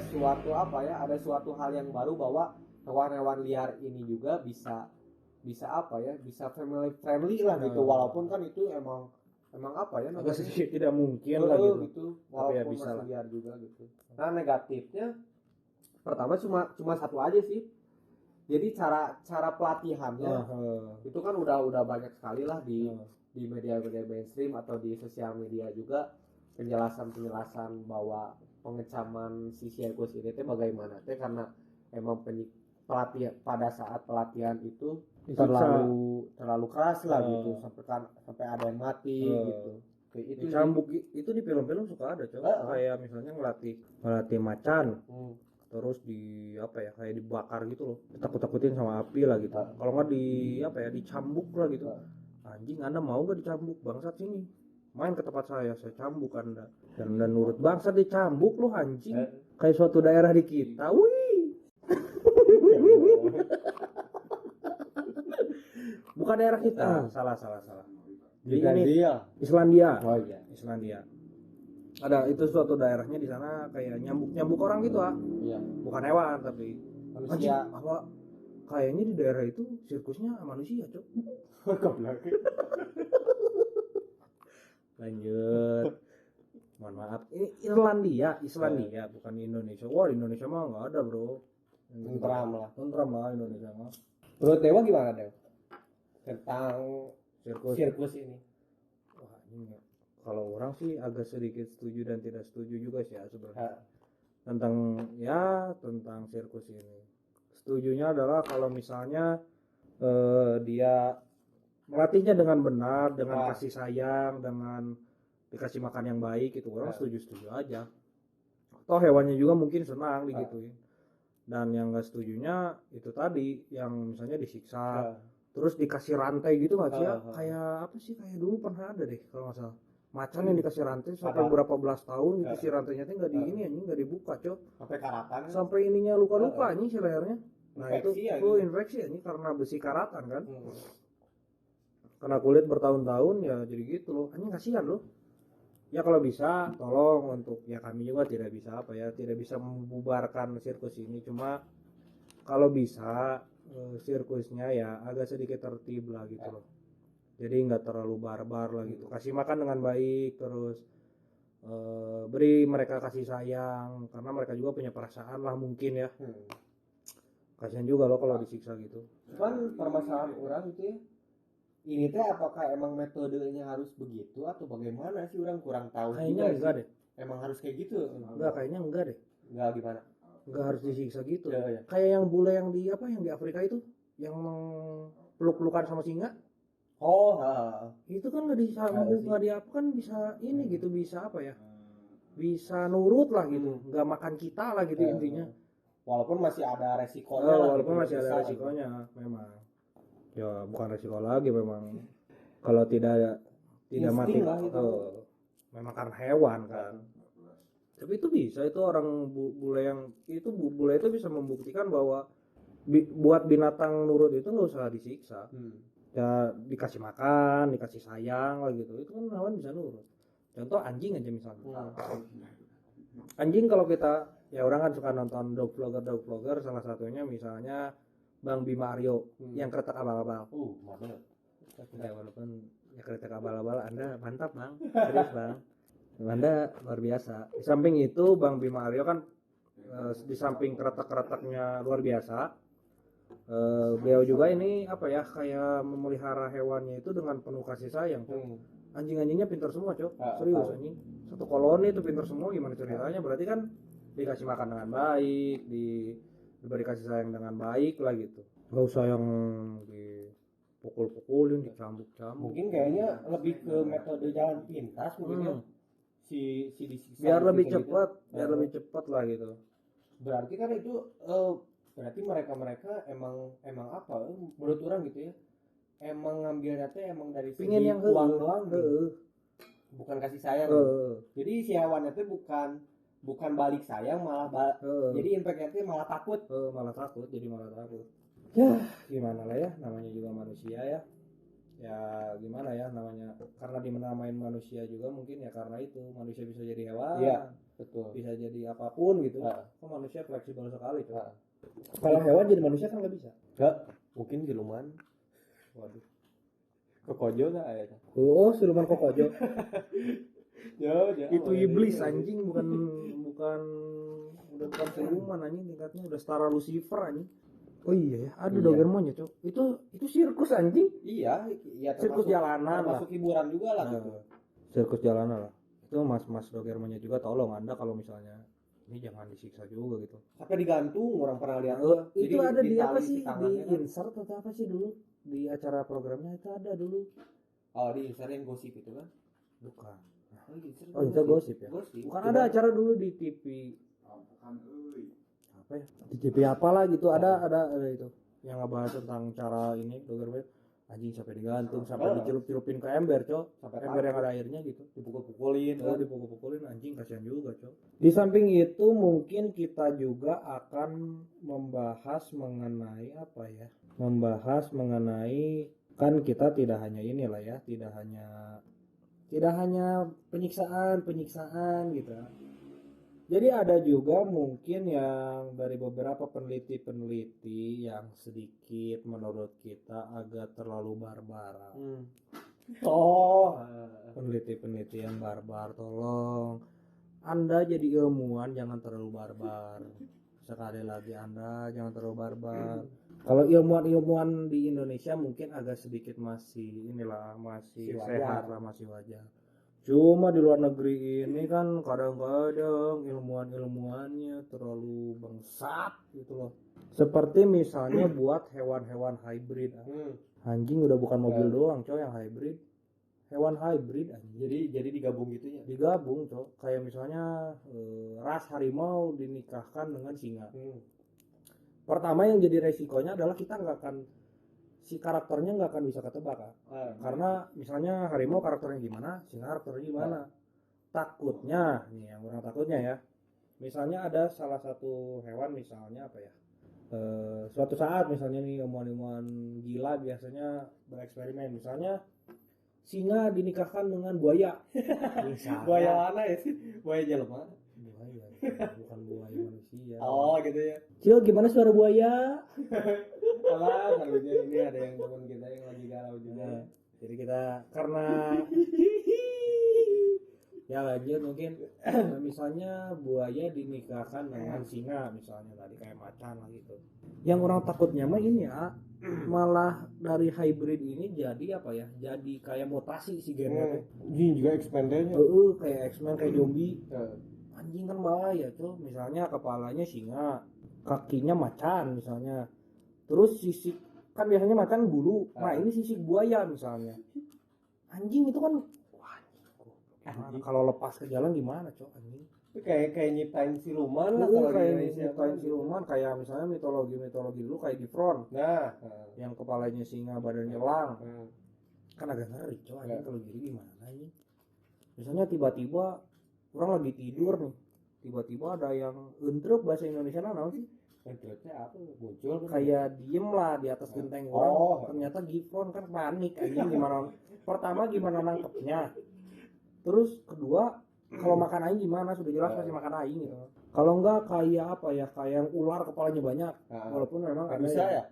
S2: suatu hal yang baru bahwa hewan-hewan liar ini juga bisa family friendly lah gitu, walaupun kan itu emang
S1: tidak mungkin lah gitu.
S2: Walaupun ya bisa masih liar juga gitu. Nah negatifnya pertama cuma satu aja sih. Jadi cara pelatihannya itu kan udah banyak sekali lah di media-media mainstream atau di sosial media juga, penjelasan bahwa pengecaman si sirkus ini bagaimana karena emang pada saat pelatihan itu terlalu keras lah gitu, sampai ada yang mati gitu.
S1: Itu cambuk itu di film-film suka ada kayak misalnya ngelatih macan, terus kayak dibakar gitu loh, ditakut-takutin sama api lah gitu. Kalau nggak dicambuk lah gitu. Anjing, Anda mau nggak dicambuk? Bangsat sini, main ke tempat saya cambuk Anda. Dan nurut, bangsat dicambuk loh anjing. Kayak suatu daerah di kita, wih. bukan daerah kita. Salah. Jadi ini Islandia.
S2: Oh iya.
S1: Islandia. Ada itu suatu daerahnya di sana kayak nyambuk orang gitu
S2: Iya.
S1: bukan hewan tapi
S2: Manusia.
S1: apa kayaknya di daerah itu sirkusnya manusia cok.
S2: Goblok.
S1: Lanjut, mohon maaf ini Islandia bukan Indonesia. Wah Indonesia mah nggak ada bro. Tentram lah Indonesia mah.
S2: Menurut Dewa gimana Dewa tentang sirkus ini?
S1: Wah ini kalau orang sih agak sedikit setuju dan tidak setuju juga sih ya sebenarnya tentang sirkus ini. Setujunya adalah kalau misalnya dia melatihnya dengan benar, dengan kasih sayang, dengan dikasih makan yang baik, itu orang setuju aja. Toh hewannya juga mungkin senang digituin. Dan yang gak setujunya itu tadi yang misalnya disiksa, terus dikasih rantai gitu nggak sih ya? Kayak apa sih, kayak dulu pernah ada deh kalau nggak salah. Macan yang dikasih rantai sampai berapa belas tahun gitu si rantainya tuh nggak di ini anjing, nggak dibuka cok.
S2: Sampai karatan.
S1: Sampai ininya luka-luka anjing si lehernya. Nah
S2: infeksi
S1: itu infeksi anjing karena besi karatan kan. Kena kulit bertahun-tahun ya jadi gitu loh. Anjing kasihan loh. Ya kalau bisa tolong untuk ya kami juga tidak bisa membubarkan sirkus ini, cuma kalau bisa sirkusnya ya agak sedikit tertib lah gitu loh. Jadi nggak terlalu barbar lah gitu. Kasih makan dengan baik, terus beri mereka kasih sayang karena mereka juga punya perasaan lah mungkin ya. Kasihan juga loh kalau disiksa gitu.
S2: Cuman permasalahan orang itu ya, ini teh apakah emang metodenya harus begitu atau bagaimana sih, orang kurang tahu.
S1: Kayaknya enggak deh.
S2: Emang harus kayak gitu?
S1: Kayaknya enggak deh.
S2: Enggak gimana?
S1: Enggak harus disiksa gitu.
S2: Ya.
S1: Kayak yang bule yang di Afrika itu, yang peluk-pelukan sama singa.
S2: Oh,
S1: itu kan nggak di apa kan bisa ini gitu, bisa apa ya? Bisa nurut lah gitu, nggak makan kita lah gitu intinya.
S2: Walaupun masih ada resikonya.
S1: Walaupun masih ada resikonya memang. Ya bukan resiko lagi memang. Kalau tidak mati itu memang karena hewan kan. Tapi itu bisa, itu orang bule itu bisa membuktikan bahwa buat binatang nurut itu nggak usah disiksa. Ya dikasih makan, dikasih sayang lah gitu, itu kan hewan bisa nurut. Contoh anjing aja misalnya. Anjing kalau kita ya orang kan suka nonton dog vlogger, salah satunya misalnya Bang Bima Aryo yang kretek abal-abal.
S2: Mantap.
S1: Ya walaupun ya kretek abal-abal Anda mantap Bang, serius Bang. Anda luar biasa. Di samping itu Bang Bima Aryo kan di samping kretek-kreteknya luar biasa. Beliau juga ini apa ya, kayak memelihara hewannya itu dengan penuh kasih sayang. Anjing-anjingnya pintar semua cok, serius anjing. Satu koloni itu pintar semua, gimana ceritanya? Berarti kan dikasih makan dengan baik, diberi kasih sayang dengan baik lah gitu. Gak usah yang dipukul-pukulin, dicambuk-cambuk.
S2: Mungkin kayaknya lebih ke metode jalan pintas mungkin ya. Si disiksa
S1: biar lebih cepat, lebih cepat lah gitu.
S2: Berarti kan itu berarti mereka emang apa menurut orang gitu ya, emang ngambilnya teh emang dari segi
S1: yang
S2: uang doang bukan kasih sayang. Jadi si hewannya teh bukan balik sayang, malah jadi impactnya teh malah takut.
S1: Jadi malah takut. Ya gimana lah ya, namanya juga manusia ya. Ya gimana ya namanya, karena dinamain manusia juga mungkin ya karena itu manusia bisa jadi hewan.
S2: Iya, betul.
S1: Bisa jadi apapun gitu. Kok manusia fleksibel sekali tuh. Kalau hewan jadi manusia kan nggak bisa.
S2: Nggak, mungkin siluman.
S1: Waduh.
S2: Kokojo nggak ya?
S1: Oh, siluman kokojo. Itu iblis
S2: gitu.
S1: anjing, bukan udah bukan siluman anjing, tingkatnya udah setara Lucifer anjing. Oh iya ya, ada Dogermonnya cok. Itu sirkus anjing.
S2: Iya,
S1: sirkus jalanan lah.
S2: Masuk hiburan juga lah gitu.
S1: Sirkus jalanan lah. Itu mas Dogermonnya juga tolong Anda kalau misalnya ini jangan disiksa juga gitu.
S2: Sampai digantung, orang pernah lihat.
S1: Itu ada di apa sih, di insert atau apa sih dulu di acara programnya itu ada dulu.
S2: Oh di insert yang gosip itu kan?
S1: Bukan.
S2: Oh
S1: itu gosip ya. Bukan ada acara dulu di TV. Apa ya? Di TV apalah gitu, ada itu yang ngebahas tentang cara ini Dogerman. Anjing sampai digantung, sampai dicelup-celupin ke ember cok, sampai ember yang ada airnya gitu, dipukul-pukulin anjing, kasihan juga cok. Di samping itu mungkin kita juga akan membahas mengenai apa ya, Kan kita tidak hanya inilah ya, tidak hanya penyiksaan gitu. Jadi ada juga mungkin yang dari beberapa peneliti yang sedikit menurut kita agak terlalu barbar.
S2: Oh,
S1: Peneliti yang barbar, tolong Anda jadi ilmuwan jangan terlalu barbar. Sekali lagi Anda jangan terlalu barbar. Kalau ilmuwan di Indonesia mungkin agak sedikit masih masih sehat lah, masih wajar. Cuma di luar negeri ini kan kadang-kadang ilmuwannya terlalu bangsat gitu loh. Seperti misalnya buat hewan-hewan hybrid. Anjing udah bukan mobil doang coy yang hybrid. Hewan hybrid anjing.
S2: jadi digabung gitu ya.
S1: Digabung coy. Kayak misalnya ras harimau dinikahkan dengan singa. Pertama yang jadi resikonya adalah kita si karakternya nggak akan bisa ketebak kan? Karena misalnya harimau karakternya gimana, singa karakternya gimana. Takutnya nih yang orang takutnya ya, misalnya ada salah satu hewan misalnya apa ya, suatu saat misalnya nih ilmuwan gila biasanya bereksperimen, misalnya singa dinikahkan dengan buaya.
S2: Buaya mana ya sih? Buaya jelema.
S1: Buaya bukan buaya manusia.
S2: Oh gitu ya.
S1: Cil gimana suara buaya?
S2: Alah, kalunya ini ada yang teman kita yang lagi galau juga.
S1: Nah, jadi kita karena ya lanjut mungkin misalnya buaya dinikahkan dengan singa misalnya tadi kayak macan lah gitu. Yang orang takutnya mah ini ya malah dari hybrid ini jadi apa ya? Jadi kayak mutasi si gennya.
S2: Ini juga expandernya.
S1: Kayak X-Men kayak zombie. Anjing kan bahaya tuh. Misalnya kepalanya singa, kakinya macan misalnya. Terus sisik kan biasanya macan bulu. Nah, ini sisik buaya misalnya. Anjing itu kan kalau lepas ke jalan gimana, Cok? Anjing.
S2: Kayak nyiptain siluman lah kalau
S1: kayak
S2: di Indonesia.
S1: nyiptain siluman kayak misalnya mitologi dulu kayak di Front.
S2: Nah,
S1: yang kepalanya singa, badannya elang. Kan agak ngeri, Cok. Anjing kalau gini gimana anjing? Misalnya tiba-tiba orang lagi tidur nih. Tiba-tiba ada yang entrep bahasa Indonesia naon sih?
S2: Entrepnya apa muncul
S1: kayak diem lah di atas genteng orang. Ternyata Gifron kan panik anjing gimana. Pertama gimana nangkepnya. Terus kedua kalau makan aing gimana, sudah jelas pasti makan aing gitu. Kalau enggak kayak apa ya, kayak yang ular kepalanya banyak. Walaupun memang ada
S2: bisa ya.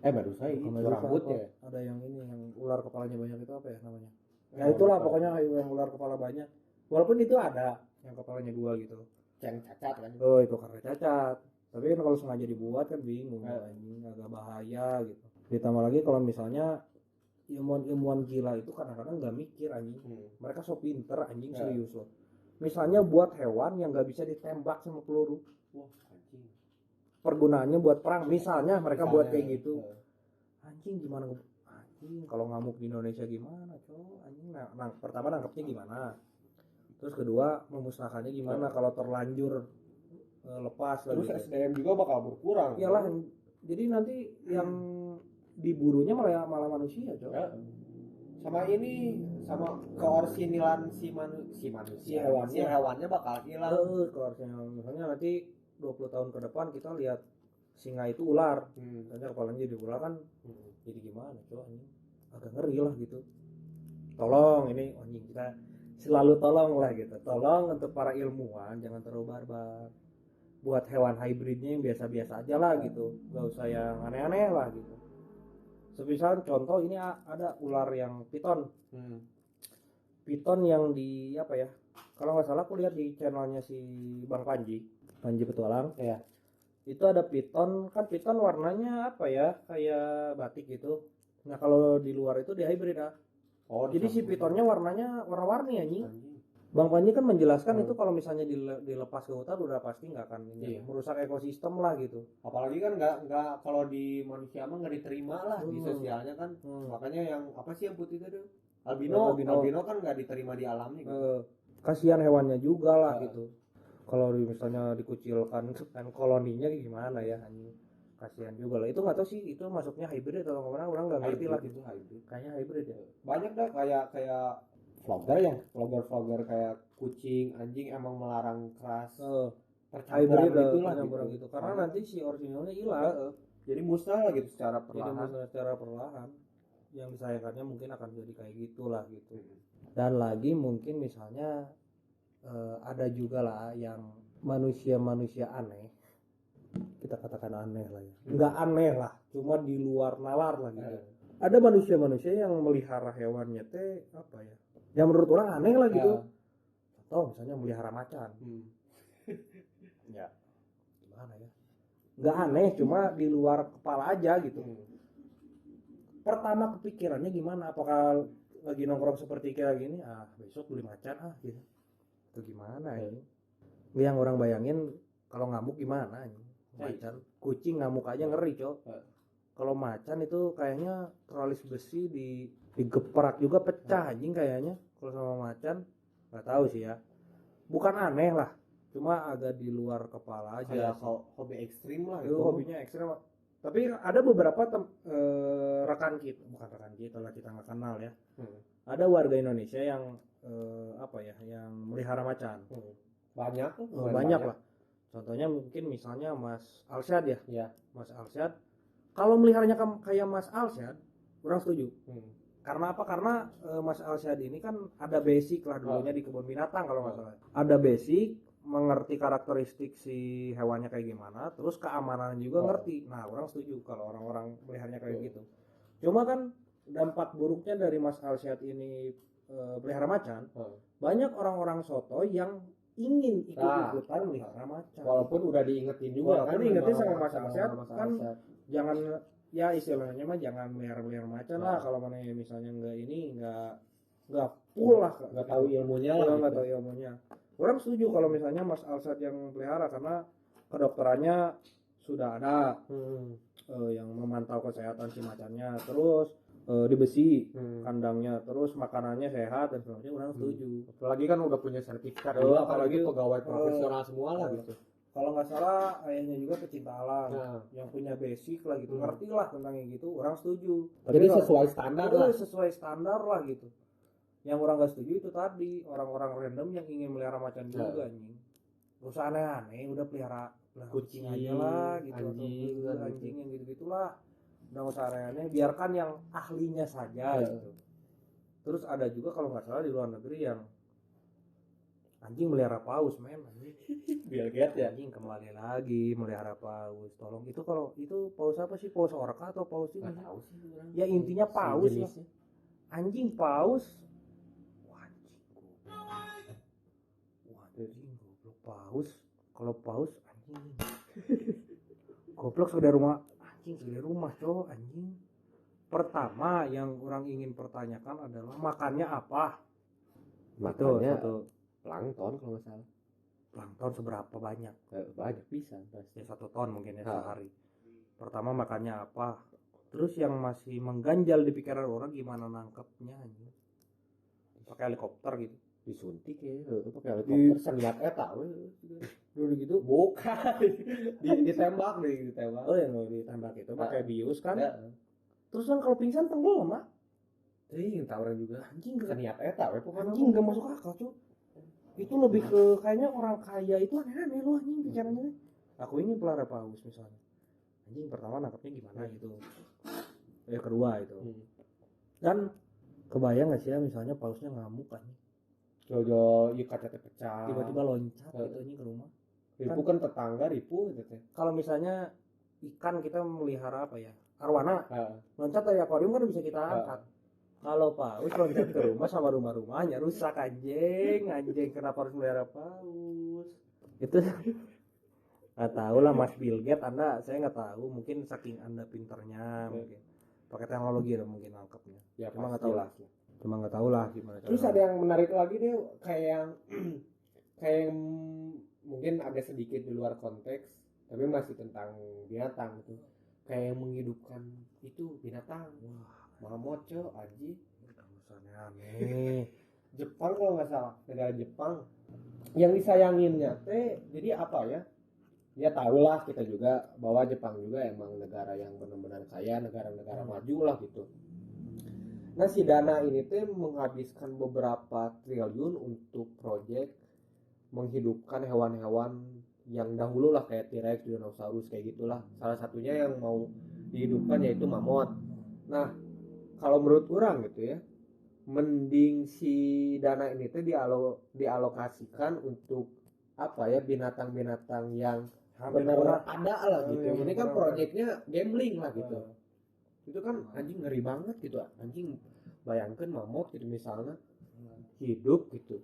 S2: Medusa itu rambutnya.
S1: Ada yang ini yang ular kepalanya banyak itu apa ya namanya? Ya itulah pokoknya yang ular kepala banyak. Walaupun itu ada yang kepalanya dua gitu.
S2: Yang cacat kan.
S1: Oh, itu karena cacat. Tapi kan kalau sengaja dibuat kan bingung anjing, agak bahaya gitu. Ditambah lagi kalau misalnya ilmuwan gila itu kadang-kadang nggak mikir anjing. Mereka so pinter anjing serius loh. Misalnya buat hewan yang nggak bisa ditembak sama peluru.
S2: Wah anjing.
S1: Pergunaannya buat perang. Misalnya mereka buat kayak gitu. Anjing gimana? Anjing kalau ngamuk di Indonesia gimana cow? Anjing pertama nangkepnya gimana? Terus kedua memusnahkannya gimana kalau terlanjur lepas.
S2: Terus gitu. SDM juga bakal berkurang.
S1: Iyalah. Jadi nanti yang diburunya malah manusia cow.
S2: Sama keorsinilan si hewannya bakal hilang.
S1: Keorsinilan misalnya nanti 20 tahun ke depan kita lihat singa itu ular. Ternyata kepalanya jadi ular kan. Jadi gimana cow anjing? Agak ngeri lah gitu. Tolong ini anjing kita selalu tolong lah gitu. Tolong untuk para ilmuwan jangan terlalu barbar. Buat hewan hybridnya yang biasa-biasa aja lah gitu. Gak usah yang aneh-aneh lah gitu. Semisal contoh ini ada ular yang piton. Piton yang di apa ya? Kalau nggak salah aku lihat di channelnya si Bang Panji Petualang. Ya. Itu ada piton, kan piton warnanya apa ya? Kayak batik gitu. Nah kalau di luar itu di hybrid ah. Jadi si pitonnya warnanya warna-warni anjing. Bang Panji kan menjelaskan itu kalau misalnya dilepas ke hutan udah pasti nggak akan merusak ekosistem lah gitu.
S2: Apalagi kan nggak kalau di manusia mah nggak diterima lah di sosialnya kan. Makanya yang apa sih yang putih itu albino kan nggak diterima di alamnya gitu.
S1: Kasihan hewannya juga lah gitu. Kalau misalnya dikucilkan kan koloninya gimana ya anjing. Kasihan juga lah. Itu nggak tahu sih itu masuknya hybrid atau kemana, orang nggak ngerti lah gitu. Kayaknya hybrid ya.
S2: Banyak dah kayak vlogger kayak kucing, anjing emang melarang keras.
S1: Hybrid lah gitu. Karena nanti si originalnya hilang.
S2: Jadi musnah lah gitu secara perlahan.
S1: yang disayangkannya mungkin akan jadi kayak gitulah gitu. Dan lagi mungkin misalnya ada juga lah yang manusia-manusia aneh, kita katakan aneh lah ya, nggak aneh lah, cuma di luar nalar lah gitu. Ada manusia-manusia yang melihara hewannya teh apa ya, yang menurut orang aneh lah gitu. Atau misalnya melihara macan. Ya gimana ya, nggak aneh, cuma di luar kepala aja gitu. Pertama kepikirannya gimana, apakah lagi nongkrong seperti kayak gini, besok beli macan gitu, itu gimana ya. Yang orang bayangin kalau ngamuk gimana ini macan. Kucing ngamuk aja ngeri cok. Kalau macan itu kayaknya teralis besi digeprak juga pecah anjing kayaknya. Kalau sama macan nggak tahu sih ya, bukan aneh lah, cuma agak di luar kepala aja.
S2: Kayak hobi ekstrim lah
S1: itu
S2: gitu.
S1: Hobinya ekstrim. Tapi ada beberapa rekan kita, bukan rekan kita lah, kita nggak kenal ya. Ada warga Indonesia yang yang melihara macan.
S2: Banyak
S1: lah. Contohnya mungkin misalnya Mas Alsyad ya. Mas Alsyad. Kalau meliharanya kayak Mas Alsyad, orang setuju. Karena apa? Karena Mas Alsyad ini kan ada basic lah dulunya di kebun binatang kalau nggak salah. Ada basic, mengerti karakteristik si hewannya kayak gimana, terus keamanan juga ngerti. Nah, orang setuju kalau orang-orang meliharanya kayak gitu. Cuma kan dampak buruknya dari Mas Alsyad ini pelihara macan, banyak orang-orang soto yang ingin ikut-ikutan melihara macan.
S2: Walaupun udah diingetin juga
S1: kan. Diingetin sama Mas Alsyad kan, jangan ya istilahnya mah jangan melihara macan lah. Kalau mana misalnya nggak full lah,
S2: nggak tahu ilmunya lah.
S1: Nggak tahu ilmunya. Orang setuju kalau misalnya Mas Alsyad yang pelihara, karena kedokterannya sudah ada yang memantau kesehatan si macannya, terus di besi kandangnya, terus makanannya sehat dan sebagainya. Orang setuju.
S2: Apalagi kan udah punya sertifikat,
S1: apalagi
S2: pegawai profesional semua lah gitu.
S1: Kalau nggak salah ayahnya juga pecinta alam, yang punya basic lah gitu, ngerti lah tentang yang gitu. Orang setuju.
S2: Jadi sesuai standar lah.
S1: Sesuai standar lah gitu. Yang orang nggak setuju itu tadi orang-orang random yang ingin melihara macan juga anjing. Gak usah aneh-aneh, udah pelihara kucing aja lah gitu, anjing yang gitu-gitulah. Udah gak usah aneh-aneh, biarkan yang ahlinya saja gitu. Terus ada juga kalau nggak salah di luar negeri yang anjing melihara paus, men.
S2: Biar lihat ya.
S1: Anjing kembali lagi melihara paus. Tolong, itu kalau itu paus apa sih? Paus orca atau paus ini?
S2: Nggak tahu sih.
S1: Ya intinya paus lah. Anjing paus. Anjing goblok paus. Kalau paus anjing. Goblok sudah rumah anjing, sudah rumah cowok anjing. Pertama yang orang ingin pertanyakan adalah makannya apa?
S2: Makannya satu plankton kalau nggak salah.
S1: Plankton seberapa banyak?
S2: Banyak bisa pasti.
S1: Ya 1 ton mungkin ya sehari. Pertama makannya apa? Terus yang masih mengganjal di pikiran orang gimana nangkepnya anjing? Pakai helikopter gitu.
S2: Disuntik ya, pakai helikopter seniat eta
S1: dulu gitu.
S2: Bukan. ditembak.
S1: Oh ya, ditembak itu pakai bius kan.
S2: Ya.
S1: Terus kan kalau pingsan tenggelam mah.
S2: Tahu orang juga anjing seniat eta pokoknya
S1: anjing enggak masuk akal cuy. Itu lebih ke kayaknya orang kaya itu aneh-aneh lu anjing pikirannya. Aku ingin pelihara paus misalnya. Anjing pertama nangkapnya gimana gitu. Kedua itu. Dan kebayang gak sih ya misalnya pausnya ngamuk kan?
S2: Jojo yuk kacanya pecah.
S1: Tiba-tiba loncat gitu anjing ke rumah.
S2: Ripu kan tetangga ripu gitu teh.
S1: Kalau misalnya ikan kita melihara apa ya? Arwana. Loncat dari akuarium kan bisa kita angkat. Kalau paus loncat ke rumah sama rumah-rumahnya rusak anjing kenapa harus melihara paus? Itu nggak tahu lah Mas Bill Gates, saya nggak tahu, mungkin saking anda pinternya mungkin pakai teknologi mungkin nangkepnya.
S2: Ya
S1: cuma nggak tahu lah gimana.
S2: Terus ada yang menarik lagi deh, kayak yang mungkin agak sedikit di luar konteks tapi masih tentang binatang gitu, kayak yang menghidupkan itu binatang. Mamot cok aji
S1: aneh.
S2: Jepang kalau nggak salah, negara Jepang yang disayanginnya teh jadi apa ya, ya tahulah kita juga bahwa Jepang juga emang negara yang benar-benar kaya, negara-negara maju lah gitu. Nah si dana ini teh menghabiskan beberapa triliun untuk proyek menghidupkan hewan-hewan yang dahulu lah kayak T-Rex, Dinosaurus kayak gitulah. Salah satunya yang mau dihidupkan yaitu mamut. Nah kalau menurut orang gitu ya, mending si dana ini tuh dialokasikan untuk apa ya, binatang-binatang yang benar ada lah gitu. Ini kan proyeknya gambling lah gitu. Itu kan anjing ngeri banget gitu. Anjing bayangkan mamut gitu misalnya hidup gitu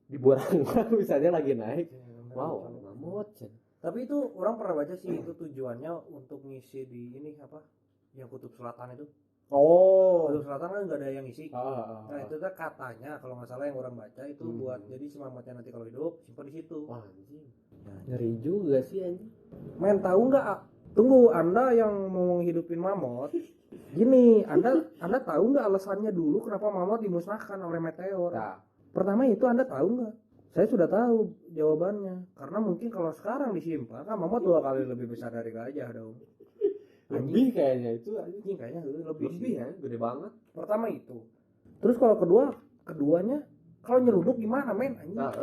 S2: di Burangga misalnya lagi naik. Wow, mamut.
S1: Tapi itu orang pernah baca sih, itu tujuannya untuk ngisi di ini apa? Yang kutub selatan itu.
S2: Oh,
S1: Kutub selatan kan nggak ada yang isi. Nah
S2: ah.
S1: itu tuh katanya kalau nggak salah yang orang baca itu buat jadi si mamutnya nanti kalau hidup simpan di situ.
S2: Wah, anjing. Ngeri juga sih anjing.
S1: Men tahu nggak? Tunggu, Anda yang mau menghidupin mamut. Gini, Anda tahu nggak alasannya dulu kenapa mamut dimusnahkan oleh meteor?
S2: Nah,
S1: Pertama itu Anda tahu nggak? Saya sudah tahu jawabannya. Karena mungkin kalau sekarang disimpan kan mamut 2 kali lebih besar dari gajah dong.
S2: lebih kayaknya itu anjing.
S1: Anjing kayaknya lebih
S2: Lebih ya, gede banget.
S1: Pertama itu. Terus kalau keduanya kalau nyeruduk gimana men anjing?
S2: Nah,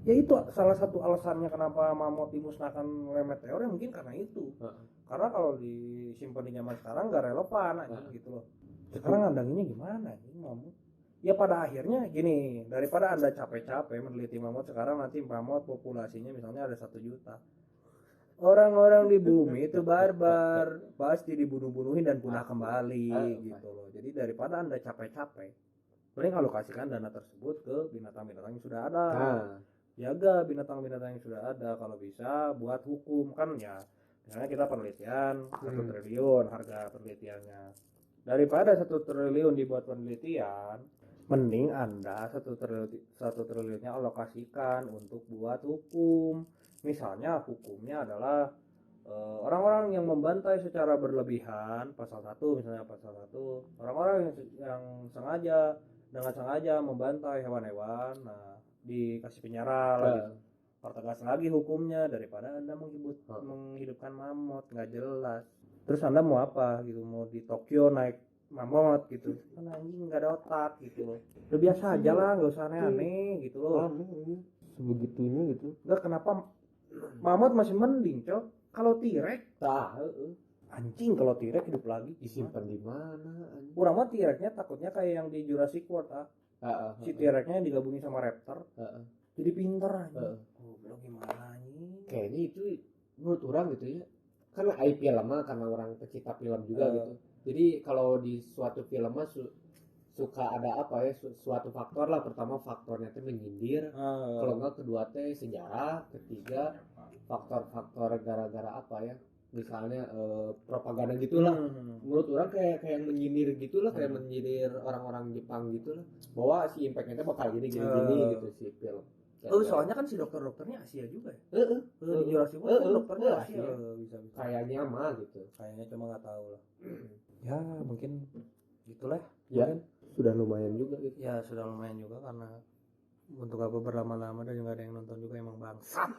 S1: Ya itu salah satu alasannya kenapa mamut dimusnahkan oleh meteor ya mungkin karena itu. Karena kalau disimpan di zaman sekarang nggak relevan anjing gitu loh. Sekarang ngandanginnya gimana anjing mamut? Ya pada akhirnya gini, daripada Anda capek-capek meneliti mamut, sekarang nanti mamut populasinya misalnya ada 1 juta. Orang-orang di bumi itu barbar, pasti dibunuh-bunuhin dan punah kembali gitu loh. Jadi daripada Anda capek-capek, mending alokasikan dana tersebut ke binatang-binatang yang sudah ada. Jaga binatang-binatang yang sudah ada, kalau bisa buat hukum kan ya. Misalnya kita penelitian 1 triliun harga penelitiannya. Daripada 1 triliun dibuat penelitian, mending Anda 1 triliunnya alokasikan untuk buat hukum. Misalnya hukumnya adalah orang-orang yang membantai secara berlebihan, pasal 1 misalnya, pasal 1 orang-orang yang dengan sengaja membantai hewan-hewan, nah dikasih penjara lagi, pertegas lagi hukumnya daripada Anda menghidupkan mamut nggak jelas. Terus Anda mau apa gitu, mau di Tokyo naik mamut gitu kan anjing nggak ada otak gitu. Udah biasa aja lah, nggak usah aneh-aneh gitu loh.
S2: sebegitunya gitu.
S1: Nggak, kenapa mamut masih mending cok, kalau T-Rex anjing, kalau T-Rex hidup lagi
S2: disimpan di mana anjing?
S1: Kurang mah T-Rexnya takutnya kayak yang di Jurassic World si T-Rexnya digabungin sama raptor jadi pinter anjing. Belum gimana anjing,
S2: Kayaknya itu menurut orang gitu ya, karena IP lama, karena orang pecinta film juga gitu. Jadi kalau di suatu film mah suka ada apa ya, suatu faktor lah. Pertama faktornya itu menyindir, kalau enggak kedua teh sejarah, ketiga faktor-faktor gara-gara apa ya, misalnya propaganda gitulah. Menurut orang kayak yang menyindir gitulah, kayak menyindir orang-orang Jepang gitulah, bahwa si impactnya bakal gini gitu si film.
S1: Soalnya kan si dokter-dokternya Asia juga ya. Di Jurassic World kan dokternya Asia. Bisa.
S2: Kayaknya mah gitu.
S1: Kayaknya cuma nggak tahu lah. Ya mungkin gitulah.
S2: Ya mungkin. Sudah lumayan juga gitu.
S1: Ya sudah lumayan juga, karena untuk apa berlama-lama dan nggak ada yang nonton juga, emang bangsat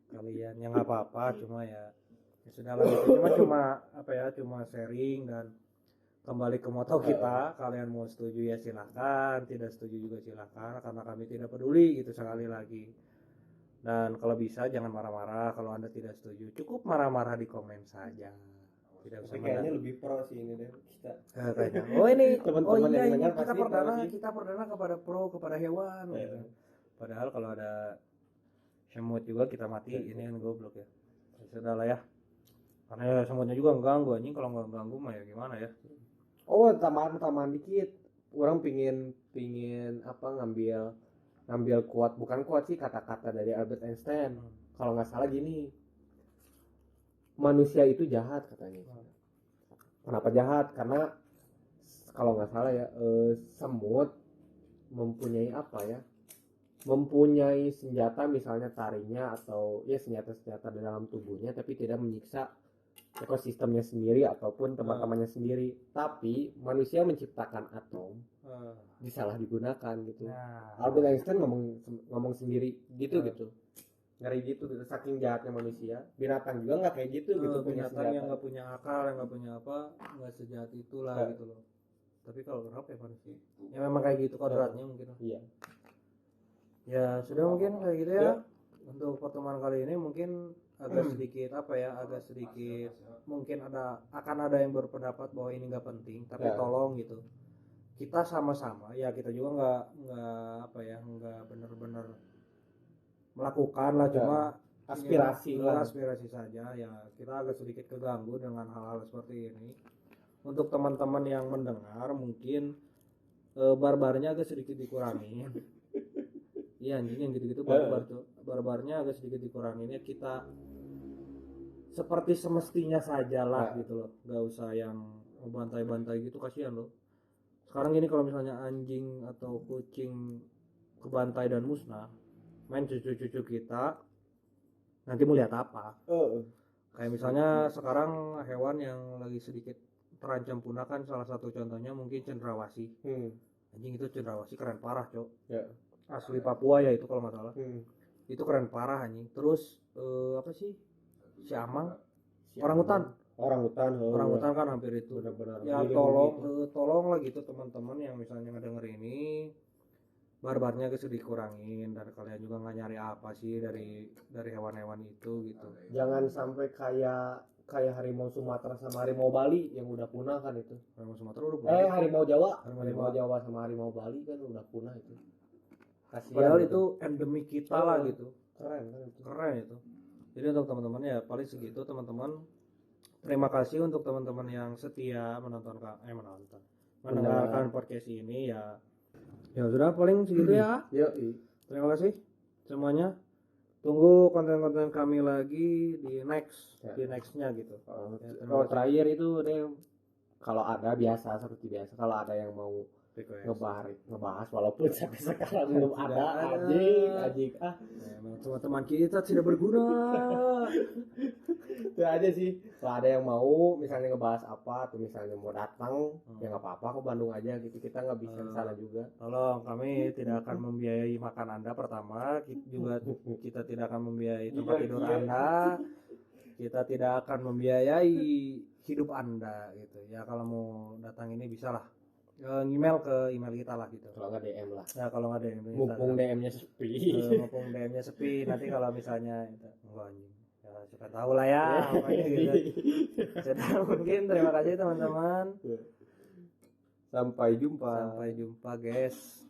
S1: kalian. Ya nggak apa-apa, cuma ya sudah lah gitu. Cuma apa ya, cuma sharing dan kembali ke moto kita. Kalian mau setuju ya silakan, tidak setuju juga silakan, karena kami tidak peduli gitu, sekali lagi. Dan kalau bisa jangan marah-marah kalau Anda tidak setuju, cukup marah-marah di komen saja, tidak usah.
S2: Kayaknya lebih pro sih ini deh kita.
S1: Kayaknya ini
S2: Teman-teman yang
S1: ini
S2: dengar
S1: kita perdana kepada pro, kepada hewan gitu. Padahal kalau ada semut juga kita mati, ini kan goblok ya. Sudah lah ya, karena semutnya juga mengganggu anjing, kalau nggak ganggu mah ya gimana ya.
S2: Oh, tambahan dikit. Orang pingin apa, ngambil bukan kuat sih, kata-kata dari Albert Einstein. Kalau nggak salah gini, manusia itu jahat katanya. Kenapa jahat? Karena kalau nggak salah ya, semut mempunyai apa ya? Mempunyai senjata, misalnya taringnya atau ya senjata-senjata di dalam tubuhnya, tapi tidak menyiksa ekosistemnya sendiri ataupun teman-temannya sendiri. Tapi manusia menciptakan atom disalah digunakan gitu. Albert Einstein ngomong sendiri gitu. Ngeri gitu, saking jahatnya manusia. Binatang juga nggak kayak gitu gitu.
S1: Binatang yang nggak punya akal, yang nggak punya apa, nggak sejahat itulah gitu loh. Tapi kalau berapa ya manusia ya memang kayak gitu kodratnya mungkin. Iya ya, sudah mungkin kayak gitu ya. Untuk pertemuan kali ini mungkin agak sedikit agak sedikit mungkin akan ada yang berpendapat bahwa ini nggak penting, tapi tolong gitu kita sama-sama ya, kita juga nggak benar-benar melakukan lah, cuma
S2: aspirasi
S1: saja ya. Kita agak sedikit keganggu dengan hal-hal seperti ini. Untuk teman-teman yang mendengar mungkin barbarnya agak sedikit dikurangi. Iya anjing yang gitu-gitu barbarnya agak sedikit dikurangi ya, kita seperti semestinya saja lah gitu loh, nggak usah yang bantai-bantai gitu, kasihan loh. Sekarang gini, kalau misalnya anjing atau kucing kebantai dan musnah, main cucu-cucu kita nanti mau lihat apa? Kayak misalnya sekarang hewan yang lagi sedikit terancam punah kan, salah satu contohnya mungkin cendrawasih. Anjing itu cendrawasih keren parah cok. Asli Papua ya itu kalau nggak salah. Itu keren parah anjing. Terus apa sih? Siamang, orangutan kan hampir itu.
S2: Benar-benar
S1: ya tolong lah gitu teman-teman yang misalnya ngedenger ini, barbarnya agak sedikit dikurangin, dan kalian juga nggak nyari apa sih dari hewan-hewan itu gitu.
S2: Jangan sampai kayak harimau Sumatera sama harimau Bali yang udah punah kan itu.
S1: Harimau Sumatera udah punah.
S2: Harimau Jawa sama harimau Bali kan udah punah itu. Kasian
S1: padahal
S2: gitu.
S1: Itu endemik kita lah gitu.
S2: Keren
S1: itu. Jadi untuk teman-teman ya paling segitu teman-teman. Terima kasih untuk teman-teman yang setia mendengarkan podcast ini ya. Ya sudah paling segitu ya. Terima kasih semuanya. Tunggu konten-konten kami lagi di nextnya gitu.
S2: Kalau terakhir itu deh, kalau ada seperti biasa, kalau ada yang mau ngebahas walaupun sampai sekarang belum ada anjing
S1: teman-teman kita tidak berguna.
S2: Itu aja sih. Kalau ada yang mau misalnya ngebahas apa atau misalnya mau datang ya nggak apa-apa ke Bandung aja gitu, kita nggak bisa ke sana juga.
S1: Tolong, kami tidak akan membiayai makan Anda pertama, kita tidak akan membiayai tempat tidur Anda, kita tidak akan membiayai hidup Anda gitu ya. Kalau mau datang ini bisa lah email ke email kita lah gitu.
S2: Kalau nggak DM lah.
S1: Ya kalau nggak DM.
S2: Mumpung DM-nya sepi.
S1: Nanti kalau misalnya ya suka tahu lah ya pokoknya gitu. Sudah mungkin terima kasih teman-teman.
S2: Sampai jumpa
S1: Sampai jumpa guys.